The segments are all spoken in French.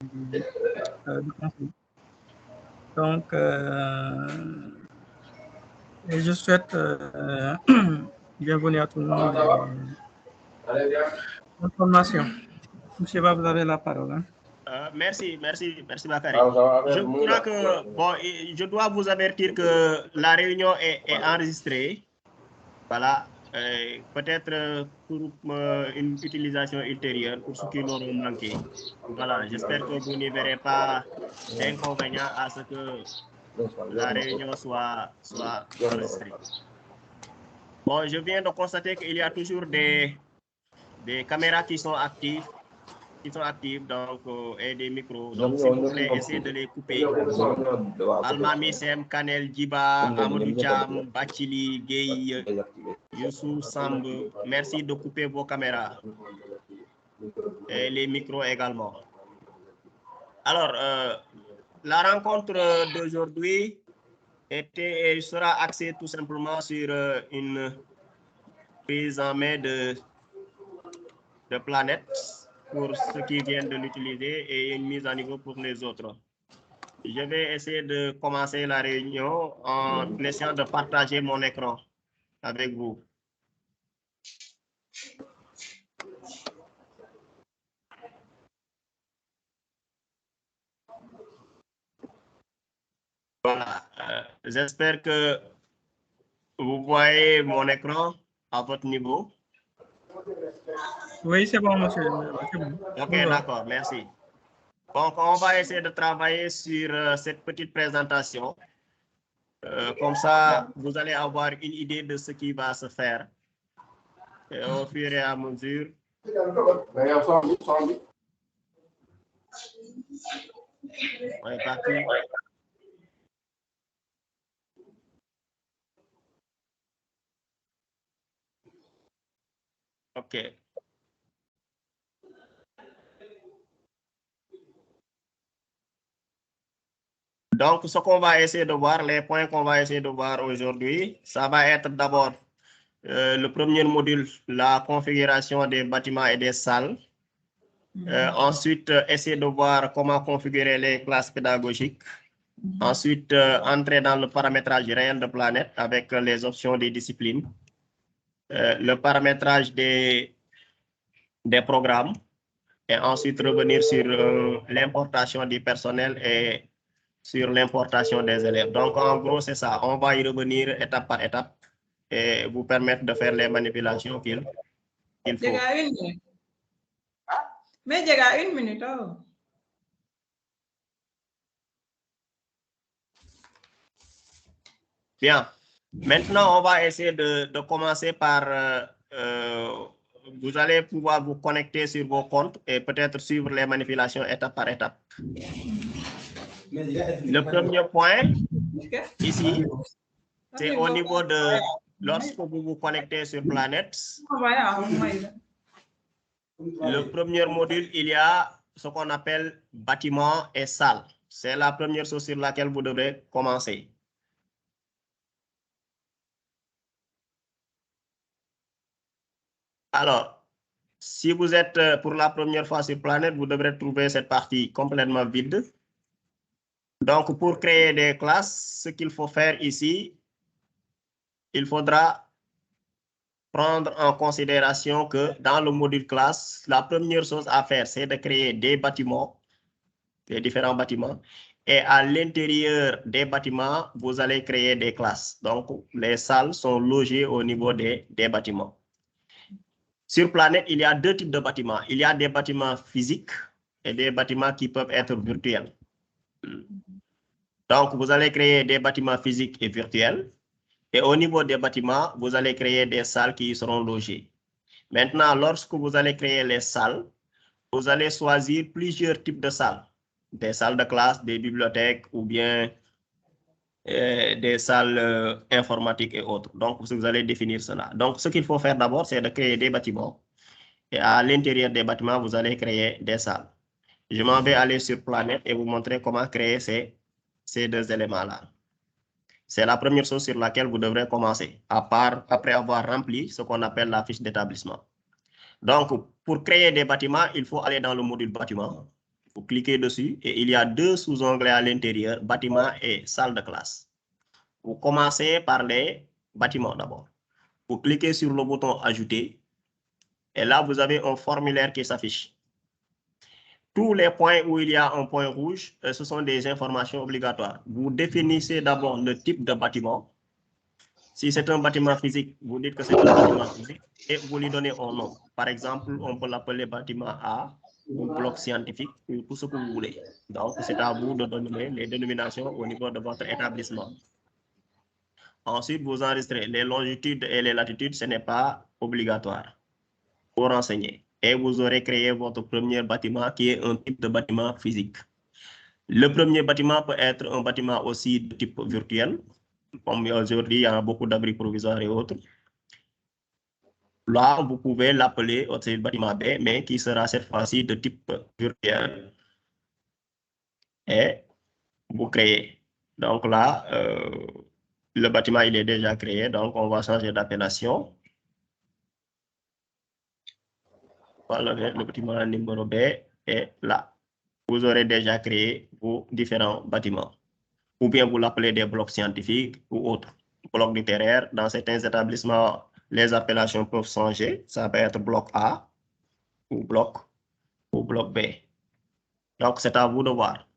du conseil. Donc, et je souhaite bienvenue à tout le monde. Information. Monsieur, vous avez la parole. Hein. Merci Bakary. Je crois que, bon, je dois vous avertir que la réunion est enregistrée. Voilà, peut-être pour une utilisation ultérieure pour ceux qui l'auront manqué. Voilà, j'espère que vous n'y verrez pas d'inconvénient à ce que la réunion soit enregistrée. Bon, je viens de constater qu'il y a toujours des caméras qui sont actives. Donc, et des micros. Donc, s'il vous plaît, essayez de les couper. Alma Misem, Kanel, Djiba, Amadou Cham, Bachili, Gueye, Youssou, Samb, merci de couper vos caméras. Et les micros également. Alors, la rencontre d'aujourd'hui sera axée tout simplement sur une prise en main de planètes pour ceux qui viennent de l'utiliser et une mise à niveau pour les autres. Je vais essayer de commencer la réunion en essayant de partager mon écran avec vous. Voilà, j'espère que vous voyez mon écran à votre niveau. Oui, c'est bon, monsieur. Ok, d'accord, merci. Donc, on va essayer de travailler sur cette petite présentation. Comme ça, vous allez avoir une idée de ce qui va se faire. Et au fur et à mesure. On est parti. OK. Donc, ce qu'on va essayer de voir, les points qu'on va essayer de voir aujourd'hui, ça va être d'abord le premier module, la configuration des bâtiments et des salles. Ensuite, essayer de voir comment configurer les classes pédagogiques. Ensuite, entrer dans le paramétrage réel de planète avec les options des disciplines. Le paramétrage des programmes. Et ensuite, revenir sur l'importation du personnel et sur l'importation des élèves. Donc, en gros, c'est ça. On va y revenir étape par étape et vous permettre de faire les manipulations qu'il faut. Mais il y a une minute. Oh. Bien. Maintenant, on va essayer de commencer par... vous allez pouvoir vous connecter sur vos comptes et peut-être suivre les manipulations étape par étape. Le premier point, ici, c'est au niveau de... Lorsque vous vous connectez sur Planète, le premier module, il y a ce qu'on appelle bâtiment et salle. C'est la première chose sur laquelle vous devrez commencer. Alors, si vous êtes pour la première fois sur Planète, vous devrez trouver cette partie complètement vide. Donc, pour créer des classes, ce qu'il faut faire ici, il faudra prendre en considération que dans le module classe, la première chose à faire, c'est de créer des bâtiments, des différents bâtiments. Et à l'intérieur des bâtiments, vous allez créer des classes. Donc, les salles sont logées au niveau des bâtiments. Sur Planète, il y a deux types de bâtiments. Il y a des bâtiments physiques et des bâtiments qui peuvent être virtuels. Donc, vous allez créer des bâtiments physiques et virtuels. Et au niveau des bâtiments, vous allez créer des salles qui y seront logées. Maintenant, lorsque vous allez créer les salles, vous allez choisir plusieurs types de salles. Des salles de classe, des bibliothèques ou bien des salles informatiques et autres. Donc, vous allez définir cela. Donc, ce qu'il faut faire d'abord, c'est de créer des bâtiments. Et à l'intérieur des bâtiments, vous allez créer des salles. Je m'en vais aller sur Planète et vous montrer comment créer ces deux éléments-là. C'est la première chose sur laquelle vous devrez commencer, après avoir rempli ce qu'on appelle la fiche d'établissement. Donc, pour créer des bâtiments, il faut aller dans le module bâtiment. Vous cliquez dessus et il y a deux sous-onglets à l'intérieur, bâtiment et salle de classe. Vous commencez par les bâtiments d'abord. Vous cliquez sur le bouton ajouter et là, vous avez un formulaire qui s'affiche. Tous les points où il y a un point rouge, ce sont des informations obligatoires. Vous définissez d'abord le type de bâtiment. Si c'est un bâtiment physique, vous dites que c'est un bâtiment physique et vous lui donnez un nom. Par exemple, on peut l'appeler bâtiment A ou bloc scientifique ou tout ce que vous voulez. Donc, c'est à vous de donner les dénominations au niveau de votre établissement. Ensuite, vous enregistrez les longitudes et les latitudes, ce n'est pas obligatoire pour renseigner. Et vous aurez créé votre premier bâtiment qui est un type de bâtiment physique. Le premier bâtiment peut être un bâtiment aussi de type virtuel. Comme aujourd'hui, il y a beaucoup d'abris provisoires et autres. Là, vous pouvez l'appeler aussi bâtiment B, mais qui sera cette fois-ci de type virtuel. Et vous créez. Donc là, le bâtiment, il est déjà créé. Donc, on va changer d'appellation. Voilà, le bâtiment numéro B est là. Vous aurez déjà créé vos différents bâtiments. Ou bien vous l'appelez des blocs scientifiques ou autres. Blocs littéraires, dans certains établissements, les appellations peuvent changer. Ça peut être bloc A ou bloc B. Donc, c'est à vous de voir.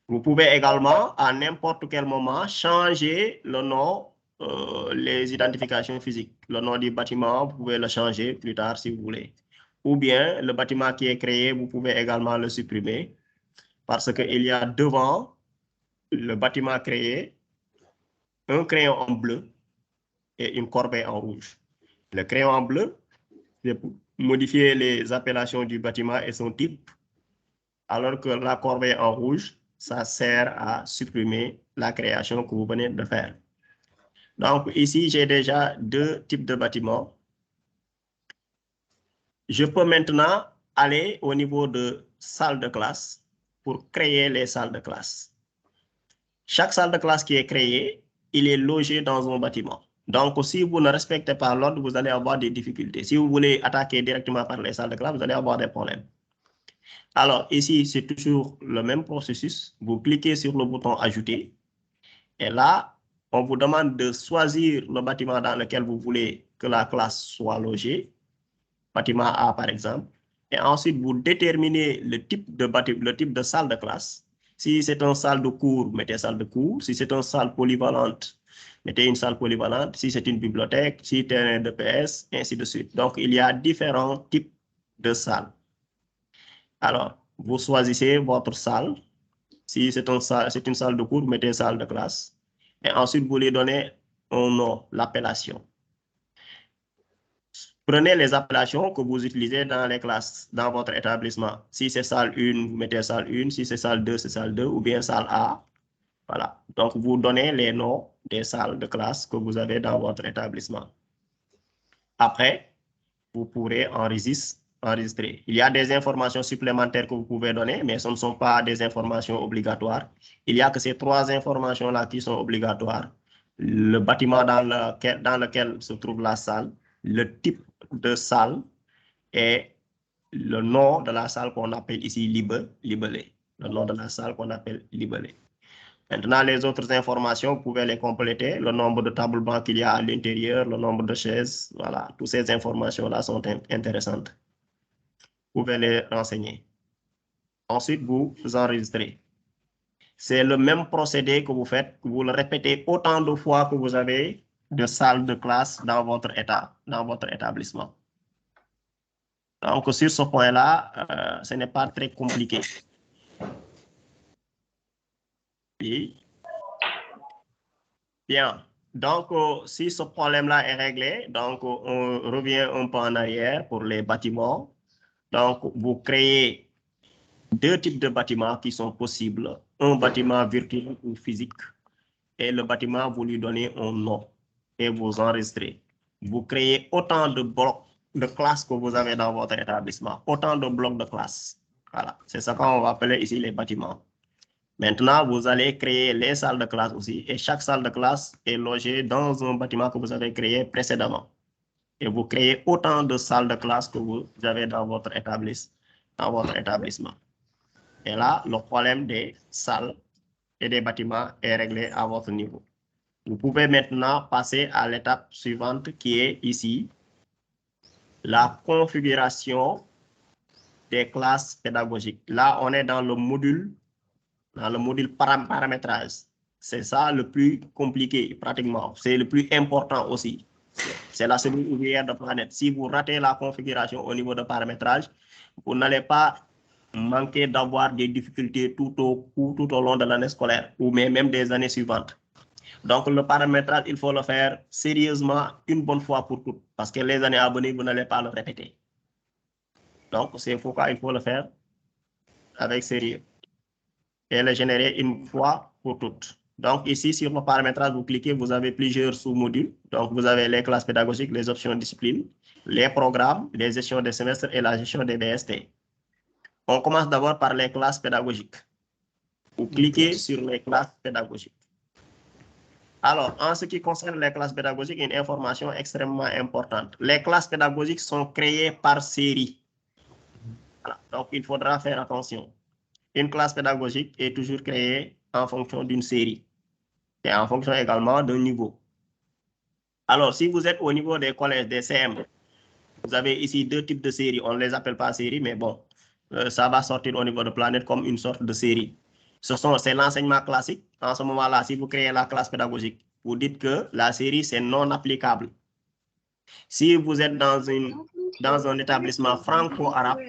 Vous pouvez également, à n'importe quel moment, changer le nom, les identifications physiques. Le nom du bâtiment, vous pouvez le changer plus tard si vous voulez. Ou bien, le bâtiment qui est créé, vous pouvez également le supprimer parce qu'il y a devant le bâtiment créé un crayon en bleu et une corbeille en rouge. Le crayon en bleu, c'est pour modifier les appellations du bâtiment et son type, alors que la corbeille en rouge, ça sert à supprimer la création que vous venez de faire. Donc ici, j'ai déjà deux types de bâtiments. Je peux maintenant aller au niveau de salle de classe pour créer les salles de classe. Chaque salle de classe qui est créée, il est logé dans un bâtiment. Donc, si vous ne respectez pas l'ordre, vous allez avoir des difficultés. Si vous voulez attaquer directement par les salles de classe, vous allez avoir des problèmes. Alors, ici, c'est toujours le même processus. Vous cliquez sur le bouton « Ajouter ». Et là, on vous demande de choisir le bâtiment dans lequel vous voulez que la classe soit logée. Bâtiment A, par exemple. Et ensuite, vous déterminez le type de salle de classe. Si c'est une salle de cours, mettez salle de cours. Si c'est une salle polyvalente, mettez une salle polyvalente. Si c'est une bibliothèque, si c'est un EPS, ainsi de suite. Donc, il y a différents types de salles. Alors, vous choisissez votre salle. Si c'est une salle de cours, mettez salle de classe. Et ensuite, vous lui donnez un nom, l'appellation. Prenez les appellations que vous utilisez dans les classes, dans votre établissement. Si c'est salle 1, vous mettez salle 1. Si c'est salle 2, c'est salle 2 ou bien salle A. Voilà. Donc, vous donnez les noms des salles de classe que vous avez dans votre établissement. Après, vous pourrez enregistrer. Il y a des informations supplémentaires que vous pouvez donner, mais ce ne sont pas des informations obligatoires. Il n'y a que ces trois informations-là qui sont obligatoires. Le bâtiment dans lequel se trouve la salle, le type de salle et le nom de la salle qu'on appelle ici libellé. Le nom de la salle qu'on appelle libellé. Maintenant, les autres informations, vous pouvez les compléter. Le nombre de tables bancs qu'il y a à l'intérieur, le nombre de chaises, voilà. Toutes ces informations-là sont intéressantes. Vous pouvez les renseigner. Ensuite, vous enregistrez. C'est le même procédé que vous faites. Vous le répétez autant de fois que vous avez de salles de classe dans votre établissement. Donc, sur ce point-là, ce n'est pas très compliqué. Et, bien. Donc, si ce problème-là est réglé, donc on revient un peu en arrière pour les bâtiments. Donc, vous créez deux types de bâtiments qui sont possibles. Un bâtiment virtuel ou physique. Et le bâtiment, vous lui donnez un nom et vous enregistrez. Vous créez autant de blocs de classes que vous avez dans votre établissement. Autant de blocs de classe. Voilà, c'est ça qu'on va appeler ici les bâtiments. Maintenant, vous allez créer les salles de classe aussi. Et chaque salle de classe est logée dans un bâtiment que vous avez créé précédemment. Et vous créez autant de salles de classe que vous avez dans votre établissement. Et là, le problème des salles et des bâtiments est réglé à votre niveau. Vous pouvez maintenant passer à l'étape suivante qui est ici, la configuration des classes pédagogiques. Là, on est dans le module paramétrage. C'est ça le plus compliqué, pratiquement. C'est le plus important aussi. C'est la cellule ouvrière de Planète. Si vous ratez la configuration au niveau de paramétrage, vous n'allez pas manquer d'avoir des difficultés tout au long de l'année scolaire ou même des années suivantes. Donc, le paramétrage, il faut le faire sérieusement une bonne fois pour toutes, parce que les années à venir, vous n'allez pas le répéter. Donc, c'est pourquoi il faut le faire avec sérieux et le générer une fois pour toutes. Donc, ici, sur le paramétrage, vous cliquez, vous avez plusieurs sous-modules. Donc, vous avez les classes pédagogiques, les options disciplines, les programmes, les gestions des semestres et la gestion des BST. On commence d'abord par les classes pédagogiques. Vous cliquez sur les classes pédagogiques. Alors, en ce qui concerne les classes pédagogiques, une information extrêmement importante. Les classes pédagogiques sont créées par série. Voilà. Donc, il faudra faire attention. Une classe pédagogique est toujours créée en fonction d'une série et en fonction également d'un niveau. Alors, si vous êtes au niveau des collèges, des CM, vous avez ici deux types de séries. On ne les appelle pas séries, mais bon, ça va sortir au niveau de Planète comme une sorte de série. C'est l'enseignement classique. En ce moment-là, si vous créez la classe pédagogique, vous dites que la série, c'est non applicable. Si vous êtes dans un établissement franco-arabe,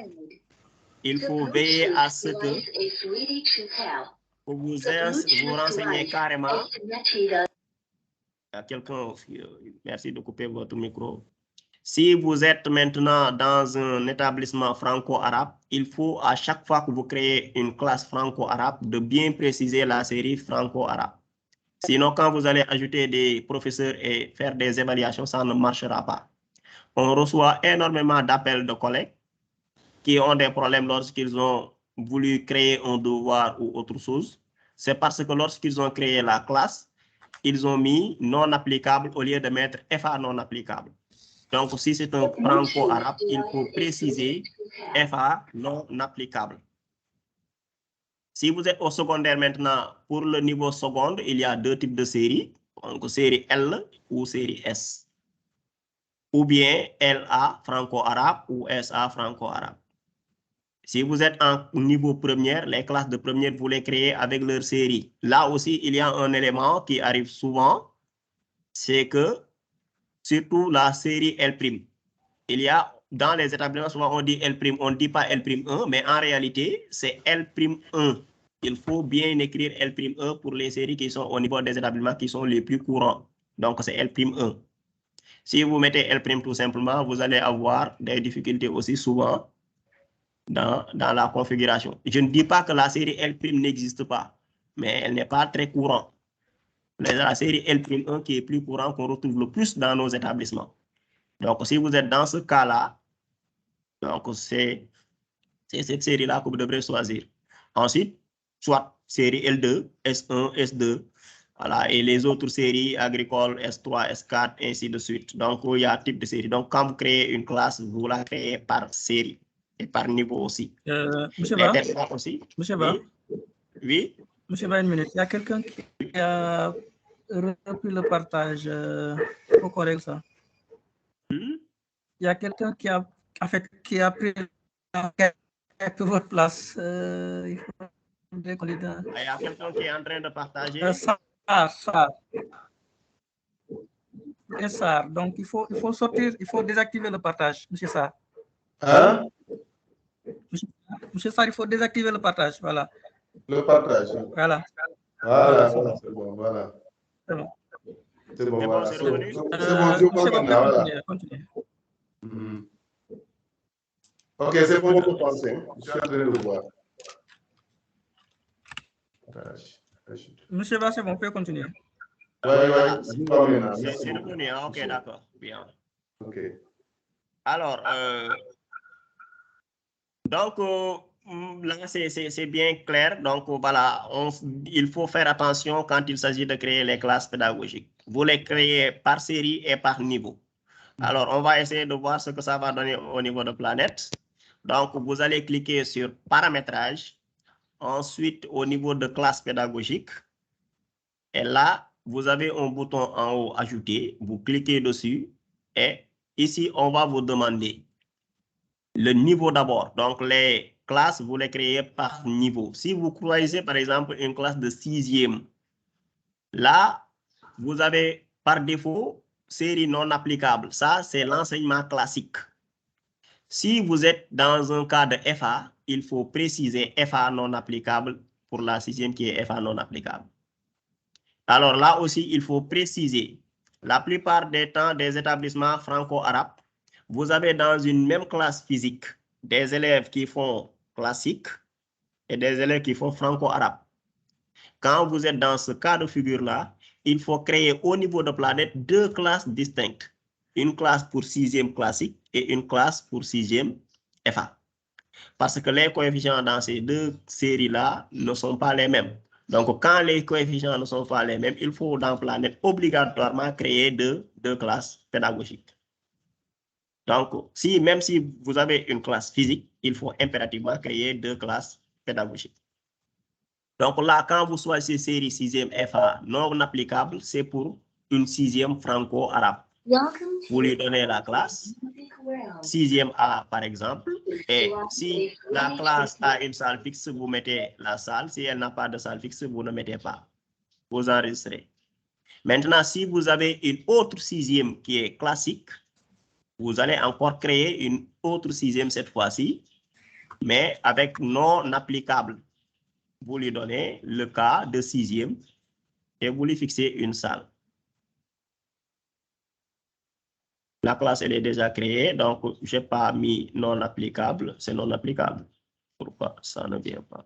il faut veiller à ce que vous renseignez carrément. Il y a quelqu'un, merci de couper votre micro. Si vous êtes maintenant dans un établissement franco-arabe, il faut à chaque fois que vous créez une classe franco-arabe de bien préciser la série franco-arabe. Sinon, quand vous allez ajouter des professeurs et faire des évaluations, ça ne marchera pas. On reçoit énormément d'appels de collègues qui ont des problèmes lorsqu'ils ont voulu créer un devoir ou autre chose. C'est parce que lorsqu'ils ont créé la classe, ils ont mis non applicable au lieu de mettre FA non applicable. Donc, si c'est un franco-arabe, il faut préciser FA non applicable. Si vous êtes au secondaire maintenant, pour le niveau seconde, il y a deux types de séries, donc série L ou série S. Ou bien LA franco-arabe ou SA franco-arabe. Si vous êtes en niveau première, les classes de première, vous les créez avec leur série. Là aussi, il y a un élément qui arrive souvent, c'est que surtout la série L'. Il y a dans les établissements, souvent on dit L', on ne dit pas L'1, mais en réalité, c'est L'1. Il faut bien écrire L'1 pour les séries qui sont au niveau des établissements qui sont les plus courants. Donc, c'est L'1. Si vous mettez L' tout simplement, vous allez avoir des difficultés aussi souvent dans la configuration. Je ne dis pas que la série L' n'existe pas, mais elle n'est pas très courante. La série L'1 qui est plus courante, qu'on retrouve le plus dans nos établissements. Donc, si vous êtes dans ce cas-là, donc c'est cette série-là que vous devrez choisir. Ensuite, soit série L2, S1, S2, voilà, et les autres séries agricoles, S3, S4, ainsi de suite. Donc, il y a un type de série. Donc, quand vous créez une classe, vous la créez par série et par niveau aussi. Monsieur Ba, aussi. Monsieur Ba. Oui. Monsieur Ba, une minute. Il y a quelqu'un qui a repris le partage. Faut corriger ça. Il y a quelqu'un qui a pris votre place. Il y a quelqu'un qui est en train de partager. Ça. Donc, il faut sortir, il faut désactiver le partage, monsieur Sarr. Hein? Monsieur Sarr, il faut désactiver le partage, voilà. Le partage. Voilà. Voilà, c'est bon, voilà. C'est bon. C'est bon, voilà. C'est bon, continuez. Ok, c'est bon, vous pensez. Je suis en train de voir. Monsieur Ba, c'est bon, vous pouvez continuer. Oui. C'est revenu, hein? Ok, d'accord. Bien. Ok. Alors, donc, là, c'est bien clair. Donc, voilà, il faut faire attention quand il s'agit de créer les classes pédagogiques. Vous les créez par série et par niveau. Alors, on va essayer de voir ce que ça va donner au niveau de Planète. Donc, vous allez cliquer sur paramétrage. ensuite au niveau de classe pédagogique. Et là, vous avez un bouton en haut, ajouter. Vous cliquez dessus et ici, on va vous demander le niveau d'abord. Donc, les classes, vous les créez par niveau. Si vous choisissez, par exemple, une classe de 6e, là, vous avez par défaut série non applicable. Ça, c'est l'enseignement classique. Si vous êtes dans un cas de FA, il faut préciser FA non applicable pour la 6e qui est FA non applicable. Alors là aussi, il faut préciser. La plupart des temps des établissements franco-arabes, vous avez dans une même classe physique des élèves qui font classique et des élèves qui font franco-arabe. Quand vous êtes dans ce cas de figure-là, il faut créer au niveau de planète 2 classes distinctes. Une classe pour 6e classique et une classe pour 6e FA. Parce que les coefficients dans ces deux séries-là ne sont pas les mêmes. Donc, quand les coefficients ne sont pas les mêmes, il faut dans planète obligatoirement créer deux classes pédagogiques. Donc, même si vous avez une classe physique, il faut impérativement créer 2 classes pédagogiques. Donc là, quand vous choisissez série 6e FA non applicable, c'est pour une 6e franco-arabe. Vous lui donnez la classe 6e A, par exemple, et si la classe a une salle fixe, vous mettez la salle. Si elle n'a pas de salle fixe, vous ne mettez pas. Vous enregistrez. Maintenant, si vous avez une autre 6e qui est classique, vous allez encore créer une autre 6e cette fois-ci, mais avec non applicable. Vous lui donnez le cas de 6e et vous lui fixez une salle. La classe, elle est déjà créée, donc je n'ai pas mis non applicable, c'est non applicable. Pourquoi ça ne vient pas?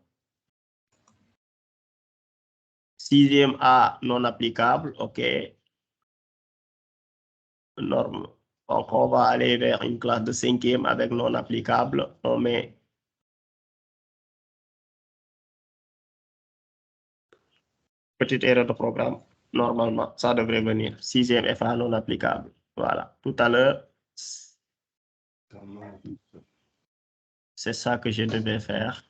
6e A non applicable, OK. Norme. Donc, on va aller vers une classe de 5e avec non applicable. On met petite erreur de programme. Normalement, ça devrait venir. 6e FA non applicable. Voilà. Tout à l'heure, c'est ça que je devais faire.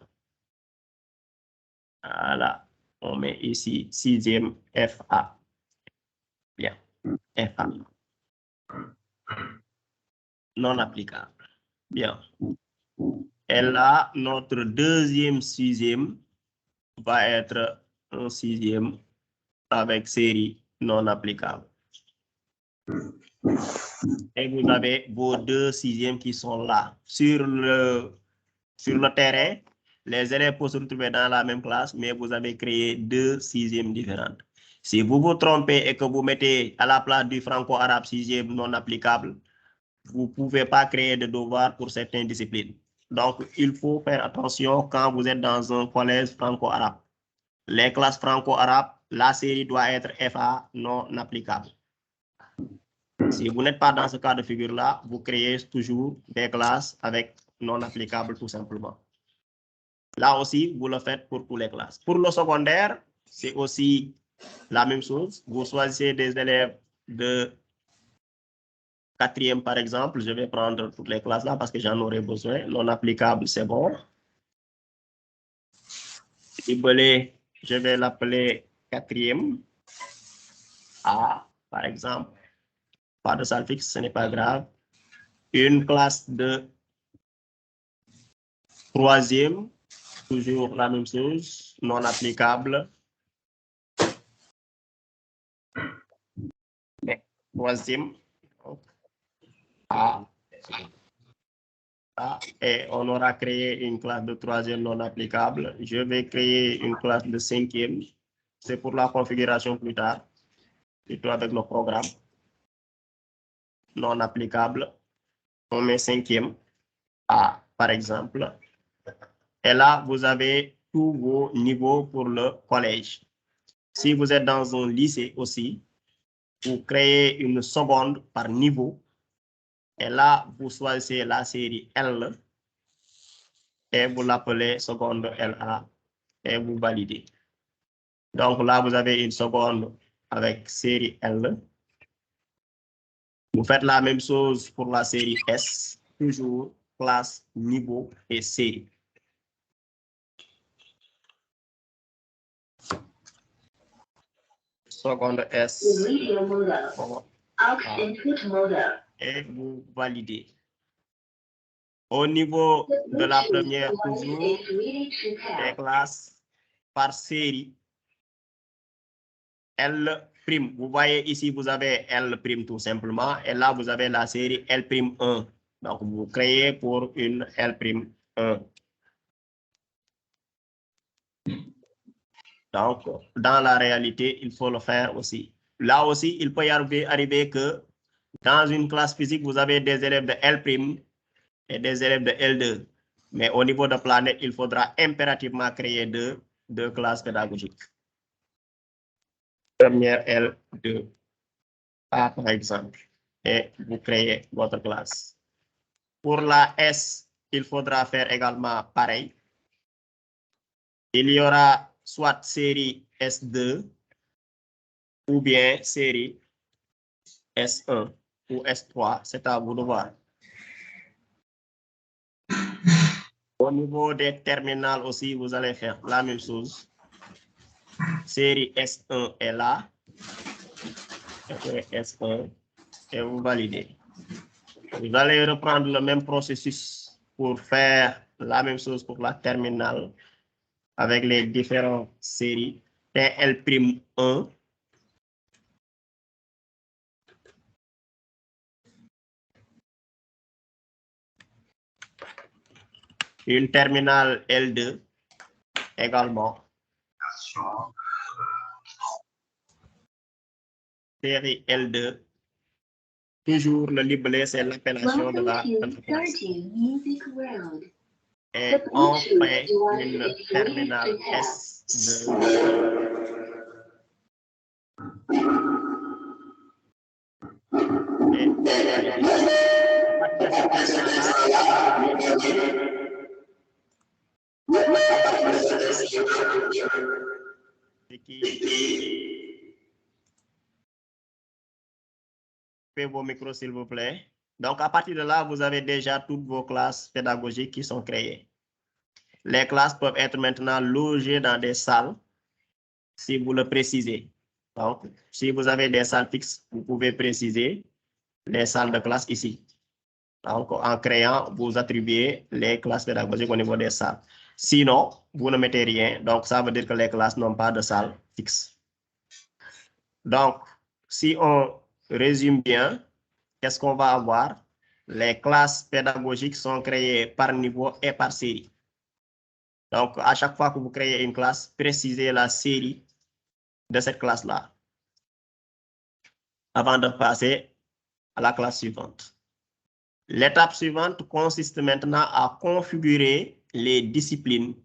Voilà. On met ici 6e FA. Bien. FA. Non applicable. Bien. Et là, notre deuxième 6e va être un 6e avec série non applicable. Et vous avez vos 2 6e qui sont là. Sur le terrain, les élèves peuvent se retrouver dans la même classe, mais vous avez créé 2 6e différentes. Si vous vous trompez et que vous mettez à la place du franco-arabe 6e non applicable, vous ne pouvez pas créer de devoirs pour certaines disciplines. Donc, il faut faire attention quand vous êtes dans un collège franco-arabe. Les classes franco-arabes, la série doit être FA non applicable. Si vous n'êtes pas dans ce cas de figure-là, vous créez toujours des classes avec non applicable tout simplement. Là aussi, vous le faites pour toutes les classes. Pour le secondaire, c'est aussi la même chose. Vous choisissez des élèves de 4e, par exemple. Je vais prendre toutes les classes là parce que j'en aurai besoin. Non applicable, c'est bon. Je vais l'appeler 4e A, par exemple. Pas de salle fixe, ce n'est pas grave. Une classe de 3e, toujours la même chose, non applicable. Mais 3e, A. Et on aura créé une classe de 3e non applicable. Je vais créer une classe de 5e. C'est pour la configuration plus tard, plutôt avec le programme. Non applicable. On met 5e A, par exemple. Et là, vous avez tous vos niveaux pour le collège. Si vous êtes dans un lycée aussi, vous créez une seconde par niveau. Et là, vous choisissez la série L et vous l'appelez seconde LA et vous validez. Donc là, vous avez une seconde avec série L. Vous faites la même chose pour la série S, toujours classe, niveau et série. seconde S. Et vous validez. Au niveau de la première, toujours, les classes par série. L'. Vous voyez ici, vous avez L' tout simplement. Et là, vous avez la série L'1. Donc, vous créez pour une L'1. Donc, dans la réalité, il faut le faire aussi. Là aussi, il peut y arriver que dans une classe physique, vous avez des élèves de L' et des élèves de L2. Mais au niveau de planète, il faudra impérativement créer deux classes pédagogiques. Première L2, A par exemple, et vous créez votre classe. Pour la S, il faudra faire également pareil. Il y aura soit série S2 ou bien série S1 ou S3, c'est à vous de voir. Au niveau des terminales aussi, vous allez faire la même chose. Série S1 est là. S1 et vous validez. Vous allez reprendre le même processus pour faire la même chose pour la terminale avec les différentes séries. TL'1. Une terminale L2 également. Série L2. Toujours le libellé, c'est l'appellation de la classe. Et on fait une terminale S2. Vos micros, s'il vous plaît. Donc, à partir de là, vous avez déjà toutes vos classes pédagogiques qui sont créées. Les classes peuvent être maintenant logées dans des salles, si vous le précisez. Donc, si vous avez des salles fixes, vous pouvez préciser les salles de classe ici. Donc, en créant, vous attribuez les classes pédagogiques au niveau des salles. Sinon, vous ne mettez rien. Donc, ça veut dire que les classes n'ont pas de salle fixe. Donc, si on résume bien, qu'est-ce qu'on va avoir? Les classes pédagogiques sont créées par niveau et par série. Donc, à chaque fois que vous créez une classe, précisez la série de cette classe-là avant de passer à la classe suivante. L'étape suivante consiste maintenant à configurer les disciplines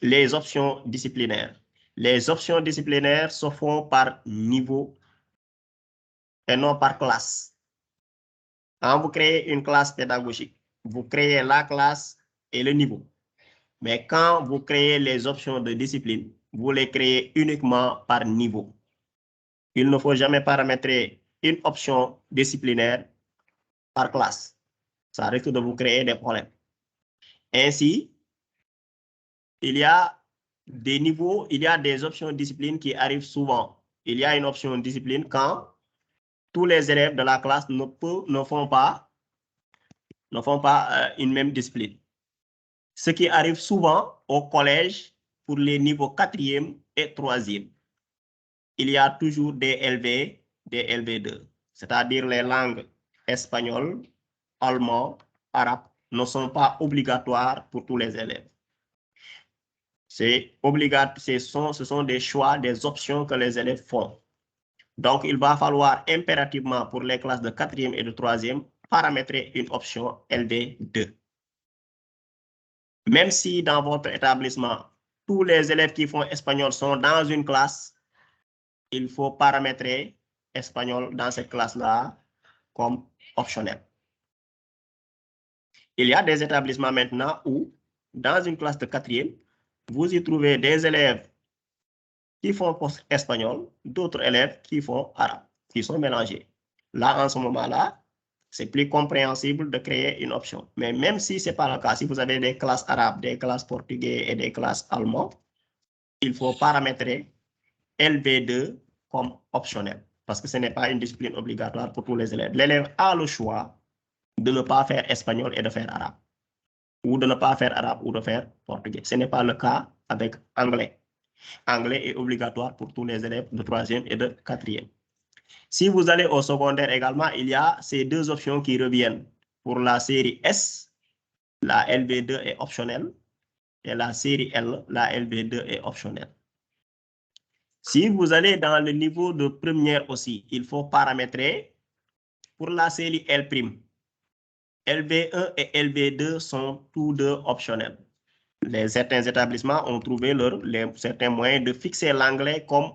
les options disciplinaires. Les options disciplinaires se font par niveau et non par classe. Quand vous créez une classe pédagogique, vous créez la classe et le niveau. Mais quand vous créez les options de discipline, vous les créez uniquement par niveau. Il ne faut jamais paramétrer une option disciplinaire par classe. Ça risque de vous créer des problèmes. Ainsi, il y a des niveaux, il y a des options discipline qui arrivent souvent. Il y a une option discipline quand tous les élèves de la classe ne font pas une même discipline. Ce qui arrive souvent au collège pour les niveaux 4e et 3e. Il y a toujours des LV, des LV2, c'est-à-dire les langues espagnoles, allemand, arabe ne sont pas obligatoires pour tous les élèves. C'est obligatoire, ce sont des choix, des options que les élèves font. Donc, il va falloir impérativement pour les classes de 4e et de 3e paramétrer une option LV2. Même si dans votre établissement, tous les élèves qui font espagnol sont dans une classe, il faut paramétrer espagnol dans cette classe-là comme optionnel. Il y a des établissements maintenant où, dans une classe de 4e, vous y trouvez des élèves qui font espagnol, d'autres élèves qui font arabe, qui sont mélangés. Là, en ce moment-là, c'est plus compréhensible de créer une option. Mais même si ce n'est pas le cas, si vous avez des classes arabes, des classes portugais et des classes allemandes, il faut paramétrer LV2 comme optionnel, parce que ce n'est pas une discipline obligatoire pour tous les élèves. L'élève a le choix de ne pas faire espagnol et de faire arabe, ou de ne pas faire arabe ou de faire portugais. Ce n'est pas le cas avec anglais. Anglais est obligatoire pour tous les élèves de 3e et de 4e. Si vous allez au secondaire également, il y a ces deux options qui reviennent. Pour la série S, la LV2 est optionnelle, et la série L, la LV2 est optionnelle. Si vous allez dans le niveau de première aussi, il faut paramétrer pour la série L'. LV1 et LV2 sont tous deux optionnels. Certains établissements ont trouvé certains moyens de fixer l'anglais comme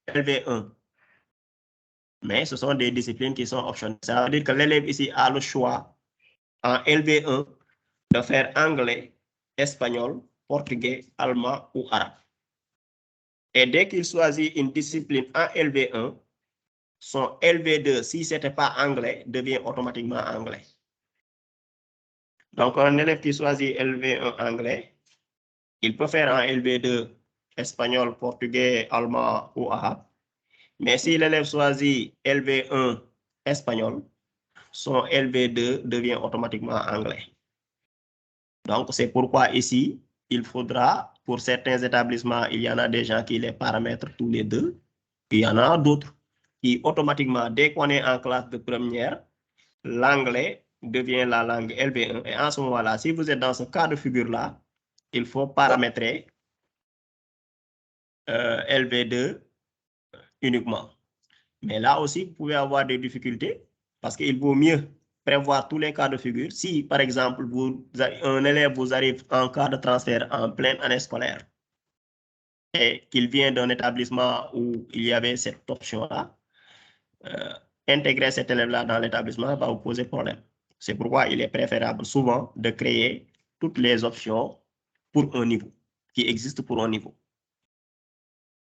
LV1. Mais ce sont des disciplines qui sont optionnelles. Ça veut dire que l'élève ici a le choix en LV1 de faire anglais, espagnol, portugais, allemand ou arabe. Et dès qu'il choisit une discipline en LV1, son LV2, si ce n'était pas anglais, devient automatiquement anglais. Donc, un élève qui choisit LV1 anglais, il peut faire en LV2 espagnol, portugais, allemand ou arabe. Mais si l'élève choisit LV1 espagnol, son LV2 devient automatiquement anglais. Donc, c'est pourquoi ici, il faudra, pour certains établissements, il y en a des gens qui les paramètrent tous les deux. Il y en a d'autres qui, automatiquement, dès qu'on est en classe de première, l'anglais devient la langue LV1. Et en ce moment-là, si vous êtes dans ce cas de figure-là, il faut paramétrer LV2 uniquement. Mais là aussi, vous pouvez avoir des difficultés parce qu'il vaut mieux prévoir tous les cas de figure. Si, par exemple, un élève vous arrive en cas de transfert en pleine année scolaire et qu'il vient d'un établissement où il y avait cette option-là, intégrer cet élève-là dans l'établissement va vous poser problème. C'est pourquoi il est préférable souvent de créer toutes les options pour un niveau, qui existent pour un niveau.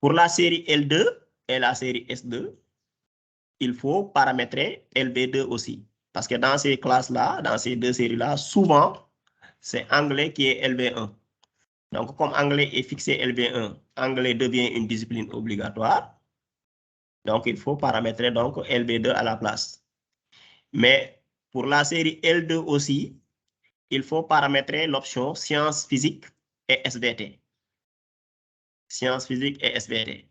Pour la série L2 et la série S2, il faut paramétrer LV2 aussi. Parce que dans ces classes-là, dans ces deux séries-là, souvent, c'est anglais qui est LV1. Donc, comme anglais est fixé LV1, anglais devient une discipline obligatoire. Donc, il faut paramétrer donc LV2 à la place. Mais pour la série L2 aussi, il faut paramétrer l'option sciences physiques et SVT. Sciences physiques et SVT.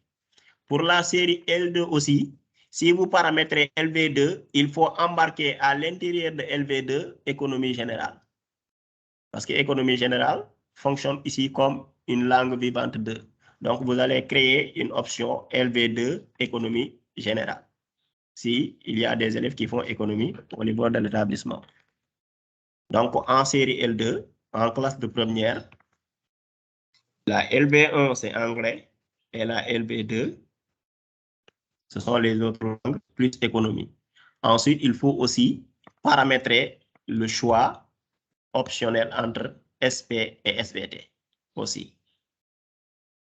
Pour la série L2 aussi, si vous paramétrez LV2, il faut embarquer à l'intérieur de LV2 économie générale. Parce que économie générale fonctionne ici comme une langue vivante 2. Donc, vous allez créer une option LV2 économie générale. Si il y a des élèves qui font économie au niveau de l'établissement. Donc, en série L2, en classe de première, la LV1, c'est anglais, et la LV2, ce sont les autres langues, plus économie. Ensuite, il faut aussi paramétrer le choix optionnel entre SP et SVT aussi.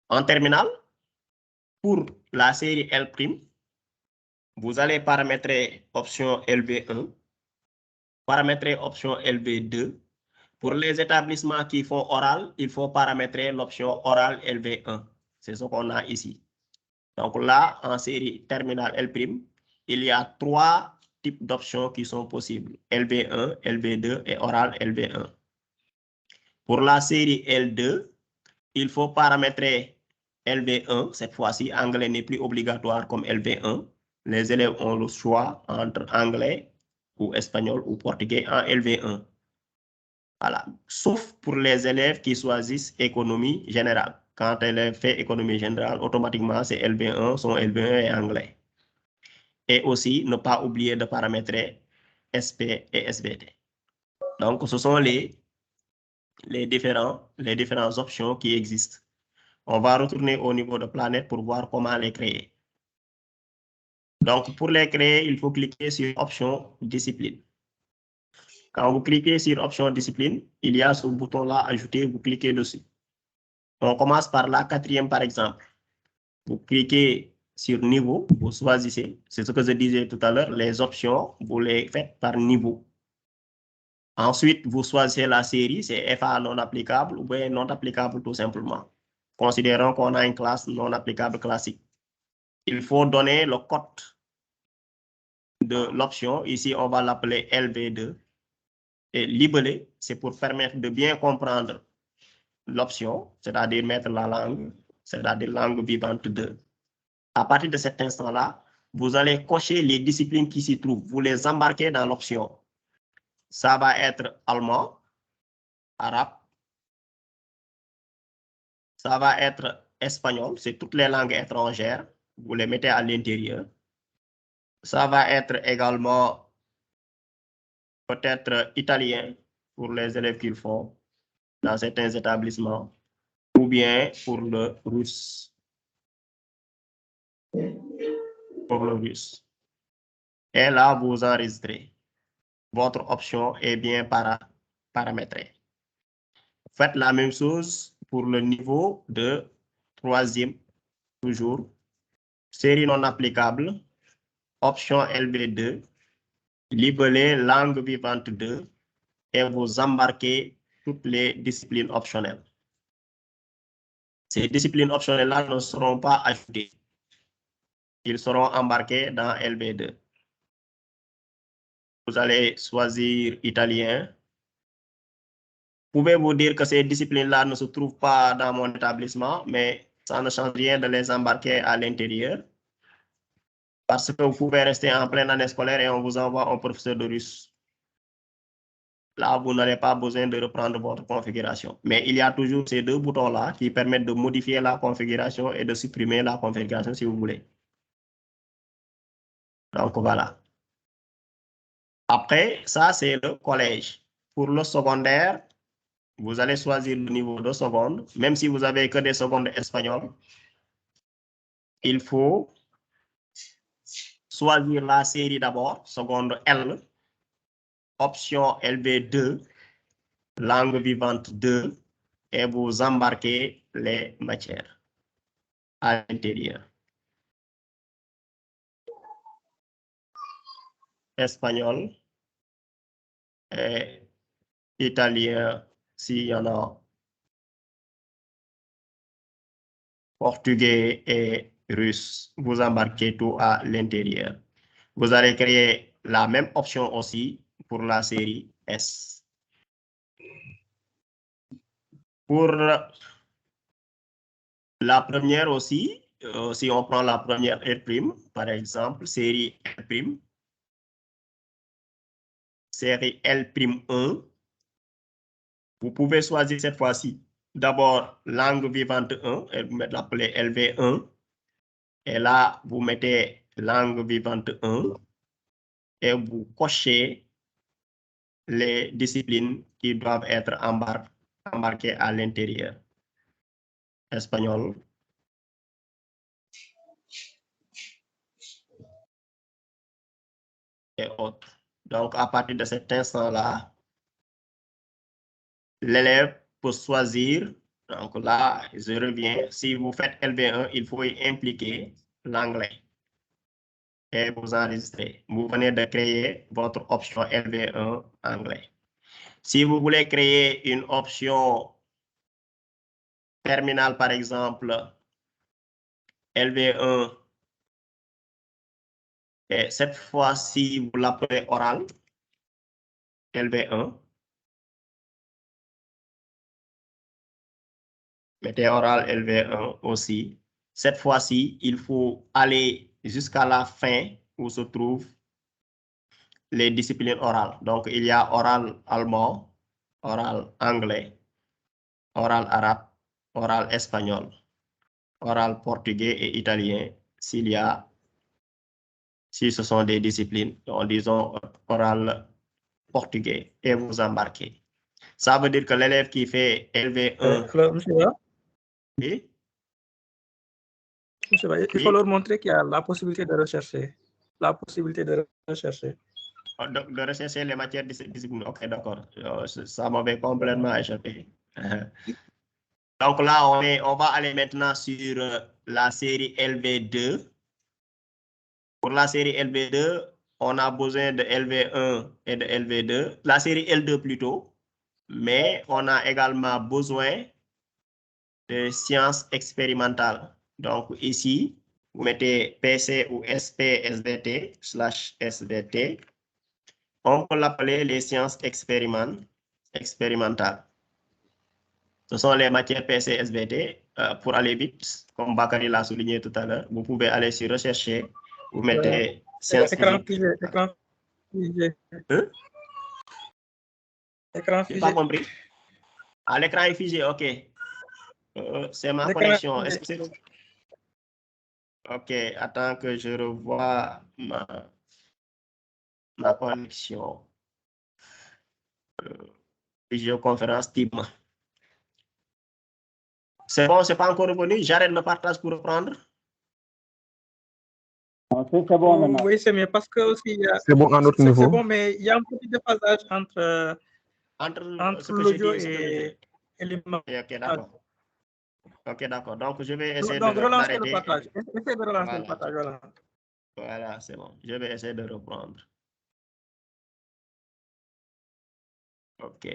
En terminale, pour la série L', vous allez paramétrer option LV1, paramétrer option LV2. Pour les établissements qui font oral, il faut paramétrer l'option oral LV1. C'est ce qu'on a ici. Donc là, en série terminale L', il y a 3 types d'options qui sont possibles. LV1, LV2 et oral LV1. Pour la série L2, il faut paramétrer LV1. Cette fois-ci, anglais n'est plus obligatoire comme LV1. Les élèves ont le choix entre anglais ou espagnol ou portugais en LV1. Voilà. Sauf pour les élèves qui choisissent économie générale. Quand l'élève fait économie générale, automatiquement, c'est LV1, son LV1 est anglais. Et aussi, ne pas oublier de paramétrer SP et SVT. Donc, ce sont les différentes options qui existent. On va retourner au niveau de planète pour voir comment les créer. Donc, pour les créer, il faut cliquer sur option discipline. Quand vous cliquez sur option discipline, il y a ce bouton-là, ajouter, vous cliquez dessus. On commence par la 4e, par exemple. Vous cliquez sur niveau, vous choisissez. C'est ce que je disais tout à l'heure, les options, vous les faites par niveau. Ensuite, vous choisissez la série, c'est FA non applicable ou bien non applicable tout simplement. Considérons qu'on a une classe non applicable classique. il faut donner le code de l'option. Ici, on va l'appeler LV2. Et libeller, c'est pour permettre de bien comprendre l'option, c'est-à-dire mettre la langue, c'est-à-dire langue vivante 2. À partir de cet instant-là, vous allez cocher les disciplines qui s'y trouvent. Vous les embarquez dans l'option. Ça va être allemand, arabe. Ça va être espagnol, c'est toutes les langues étrangères. Vous les mettez à l'intérieur. Ça va être également peut-être italien pour les élèves qu'ils font dans certains établissements, ou bien pour le russe. Pour le russe. Et là, vous enregistrez. Votre option est bien paramétrée. Faites la même chose pour le niveau de 3e, toujours. Série non applicable, option LV2, libeller langue vivante 2 et vous embarquez toutes les disciplines optionnelles. Ces disciplines optionnelles-là ne seront pas ajoutées. Ils seront embarqués dans LV2. Vous allez choisir italien. Pouvez-vous dire que ces disciplines-là ne se trouvent pas dans mon établissement, mais ça ne change rien de les embarquer à l'intérieur. Parce que vous pouvez rester en pleine année scolaire et on vous envoie un professeur de russe. Là, vous n'avez pas besoin de reprendre votre configuration. Mais il y a toujours ces deux boutons-là qui permettent de modifier la configuration et de supprimer la configuration si vous voulez. Donc, voilà. Après, ça, c'est le collège. Pour le secondaire, vous allez choisir le niveau de seconde. Même si vous n'avez que des secondes espagnoles, il faut choisir la série d'abord, seconde L, option LV2, langue vivante 2, et vous embarquez les matières à l'intérieur. Espagnol, et italien, s'il y en a, portugais et russe. Vous embarquez tout à l'intérieur. Vous allez créer la même option aussi pour la série S. Pour la première aussi, si on prend la première R', par exemple, série R', série L'1, vous pouvez choisir cette fois-ci d'abord langue vivante 1 et vous mettez l'appeler LV1. Et là, vous mettez langue vivante 1 et vous cochez les disciplines qui doivent être embarquées à l'intérieur. Espagnol. Et autres. Donc, à partir de cet instant-là, l'élève peut choisir. Donc là, je reviens. Si vous faites LV1, il faut y impliquer l'anglais. Et vous enregistrez. Vous venez de créer votre option LV1 anglais. Si vous voulez créer une option terminale, par exemple, LV1, et cette fois-ci, vous l'appelez oral, LV1. Mettez oral LV1 aussi. Cette fois-ci, il faut aller jusqu'à la fin où se trouvent les disciplines orales. Donc, il y a oral allemand, oral anglais, oral arabe, oral espagnol, oral portugais et italien, si ce sont des disciplines, donc disons oral portugais, et vous embarquez. Ça veut dire que l'élève qui fait LV1... Oui? Il faut leur montrer qu'il y a la possibilité de rechercher. La possibilité de rechercher. De rechercher les matières disciplines. Ok, d'accord. Ça m'avait complètement échappé. Donc là, on va aller maintenant sur la série LV2. Pour la série LV2, on a besoin de LV1 et de LV2. La série L2 plutôt. Mais on a également besoin de sciences expérimentales. Donc ici, vous mettez PC ou SP/SVT/SVT. On peut l'appeler les sciences expérimentales. Ce sont les matières PC/SVT. Pour aller vite, comme Bakary l'a souligné tout à l'heure, vous pouvez aller sur rechercher, vous mettez sciences physiques. Écran figé. Hein? Écran J'ai figé. pas compris. Ah, l'écran est figé, ok. C'est ma connexion. Est-ce que c'est... Ok, attends que je revoie ma connexion. Visioconférence Teams. C'est bon, c'est pas encore revenu. J'arrête le partage pour reprendre. C'est bon maintenant. Oui, c'est mieux parce que aussi il y a. C'est bon à notre niveau. C'est bon, mais il y a un petit déphasage entre l'audio et l'image. Ok, d'accord. Ok, d'accord. Donc, je vais essayer Donc, relancer le d'arrêter. partage. Essayez de relancer le partage. Voilà. Voilà, c'est bon. Je vais essayer de reprendre. Ok.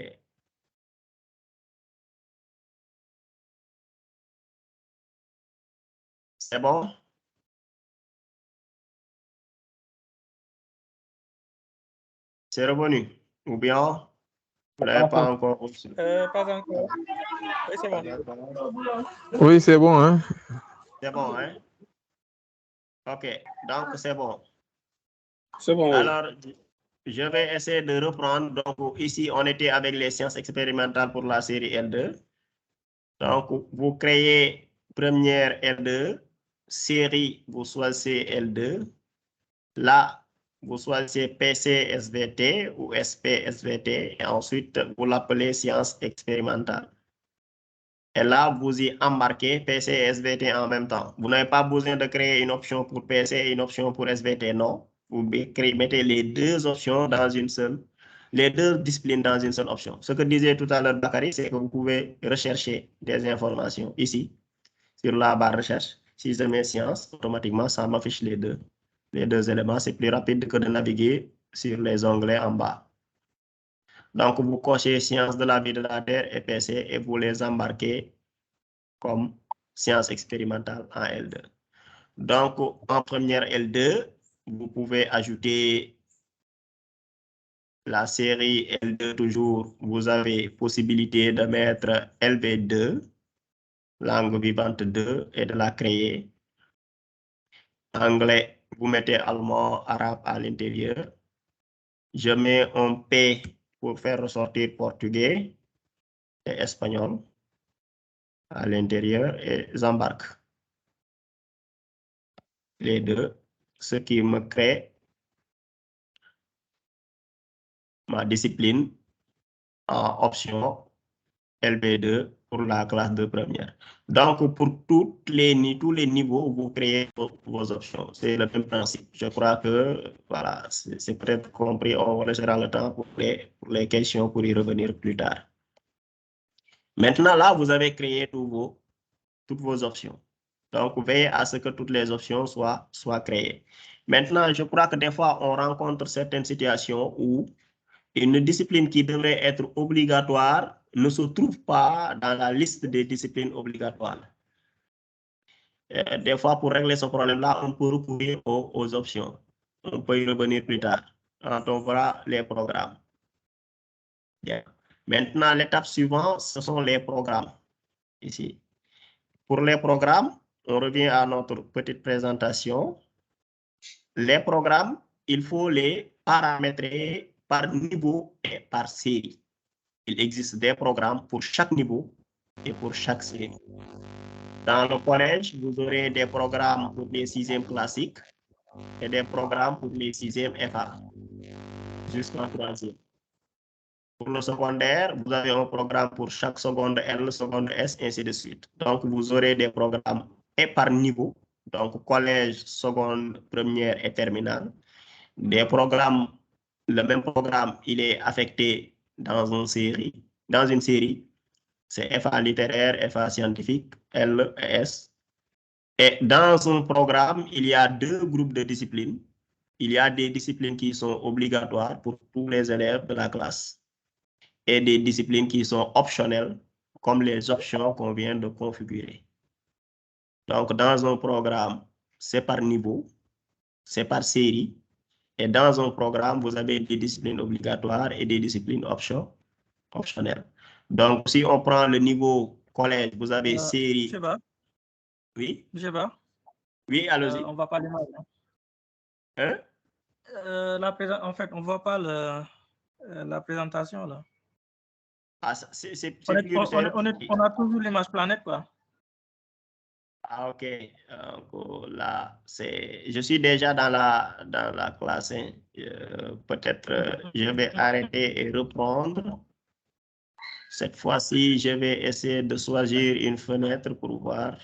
C'est bon? C'est revenu? Ou bien, vous n'avez pas encore reçu? Pas encore. Oui, c'est bon. Oui, c'est bon, hein? C'est bon, hein? Ok, donc c'est bon. C'est bon. Alors, je vais essayer de reprendre. Donc, ici, on était avec les sciences expérimentales pour la série L2. Donc, vous créez première L2, série, vous choisissez L2. Là, vous choisissez PC/SVT ou SP/SVT et ensuite, vous l'appelez sciences expérimentales. Et là, vous y embarquez PC et SVT en même temps. Vous n'avez pas besoin de créer une option pour PC et une option pour SVT, non. Vous mettez les deux options dans une seule, les deux disciplines dans une seule option. Ce que disait tout à l'heure Bakary, c'est que vous pouvez rechercher des informations ici, sur la barre recherche. Si je mets sciences, automatiquement, ça m'affiche les deux éléments. C'est plus rapide que de naviguer sur les onglets en bas. Donc, vous cochez sciences de la vie de la Terre et PC et vous les embarquez comme sciences expérimentales en L2. Donc, en première L2, vous pouvez ajouter la série L2 toujours. Vous avez possibilité de mettre LV2, langue vivante 2, et de la créer. Anglais, vous mettez allemand, arabe à l'intérieur. Je mets un P pour faire ressortir portugais et espagnol à l'intérieur et j'embarque les deux, ce qui me crée ma discipline en option LB2 pour la classe de première. Donc, pour tous les niveaux, vous créez vos options. C'est le même principe. Je crois que voilà, c'est peut-être compris. On laissera le temps pour les questions pour y revenir plus tard. Maintenant, là, vous avez créé toutes vos options. Donc, veillez à ce que toutes les options soient créées. Maintenant, je crois que des fois, on rencontre certaines situations où une discipline qui devrait être obligatoire ne se trouve pas dans la liste des disciplines obligatoires. Des fois, pour régler ce problème-là, on peut recourir aux options. On peut y revenir plus tard quand on verra les programmes. Bien. Maintenant, l'étape suivante, ce sont les programmes. Ici. Pour les programmes, on revient à notre petite présentation. Les programmes, il faut les paramétrer par niveau et par série. Il existe des programmes pour chaque niveau et pour chaque série. Dans le collège, vous aurez des programmes pour les 6e classiques et des programmes pour les 6e FA jusqu'en 3e. Pour le secondaire, vous avez un programme pour chaque seconde L, seconde S, ainsi de suite. Donc, vous aurez des programmes et par niveau, donc collège, seconde, première et terminale. Des programmes, le même programme, il est affecté dans une série. C'est FA littéraire, FA scientifique, L et S. Et dans un programme, il y a deux groupes de disciplines. Il y a des disciplines qui sont obligatoires pour tous les élèves de la classe et des disciplines qui sont optionnelles, comme les options qu'on vient de configurer. Donc, dans un programme, c'est par niveau, c'est par série. Et dans un programme, vous avez des disciplines obligatoires et des disciplines optionnelles. Donc, si on prend le niveau collège, vous avez série. Je sais pas. Oui? Je sais pas. Oui, allez-y. On va pas les mal. Hein? En fait, on voit pas la présentation là. Ah, c'est plus On a toujours l'image planète, quoi. Ah, ok. Là, je suis déjà dans la classe. Hein. Peut-être je vais arrêter et reprendre. Cette fois-ci, je vais essayer de choisir une fenêtre pour voir.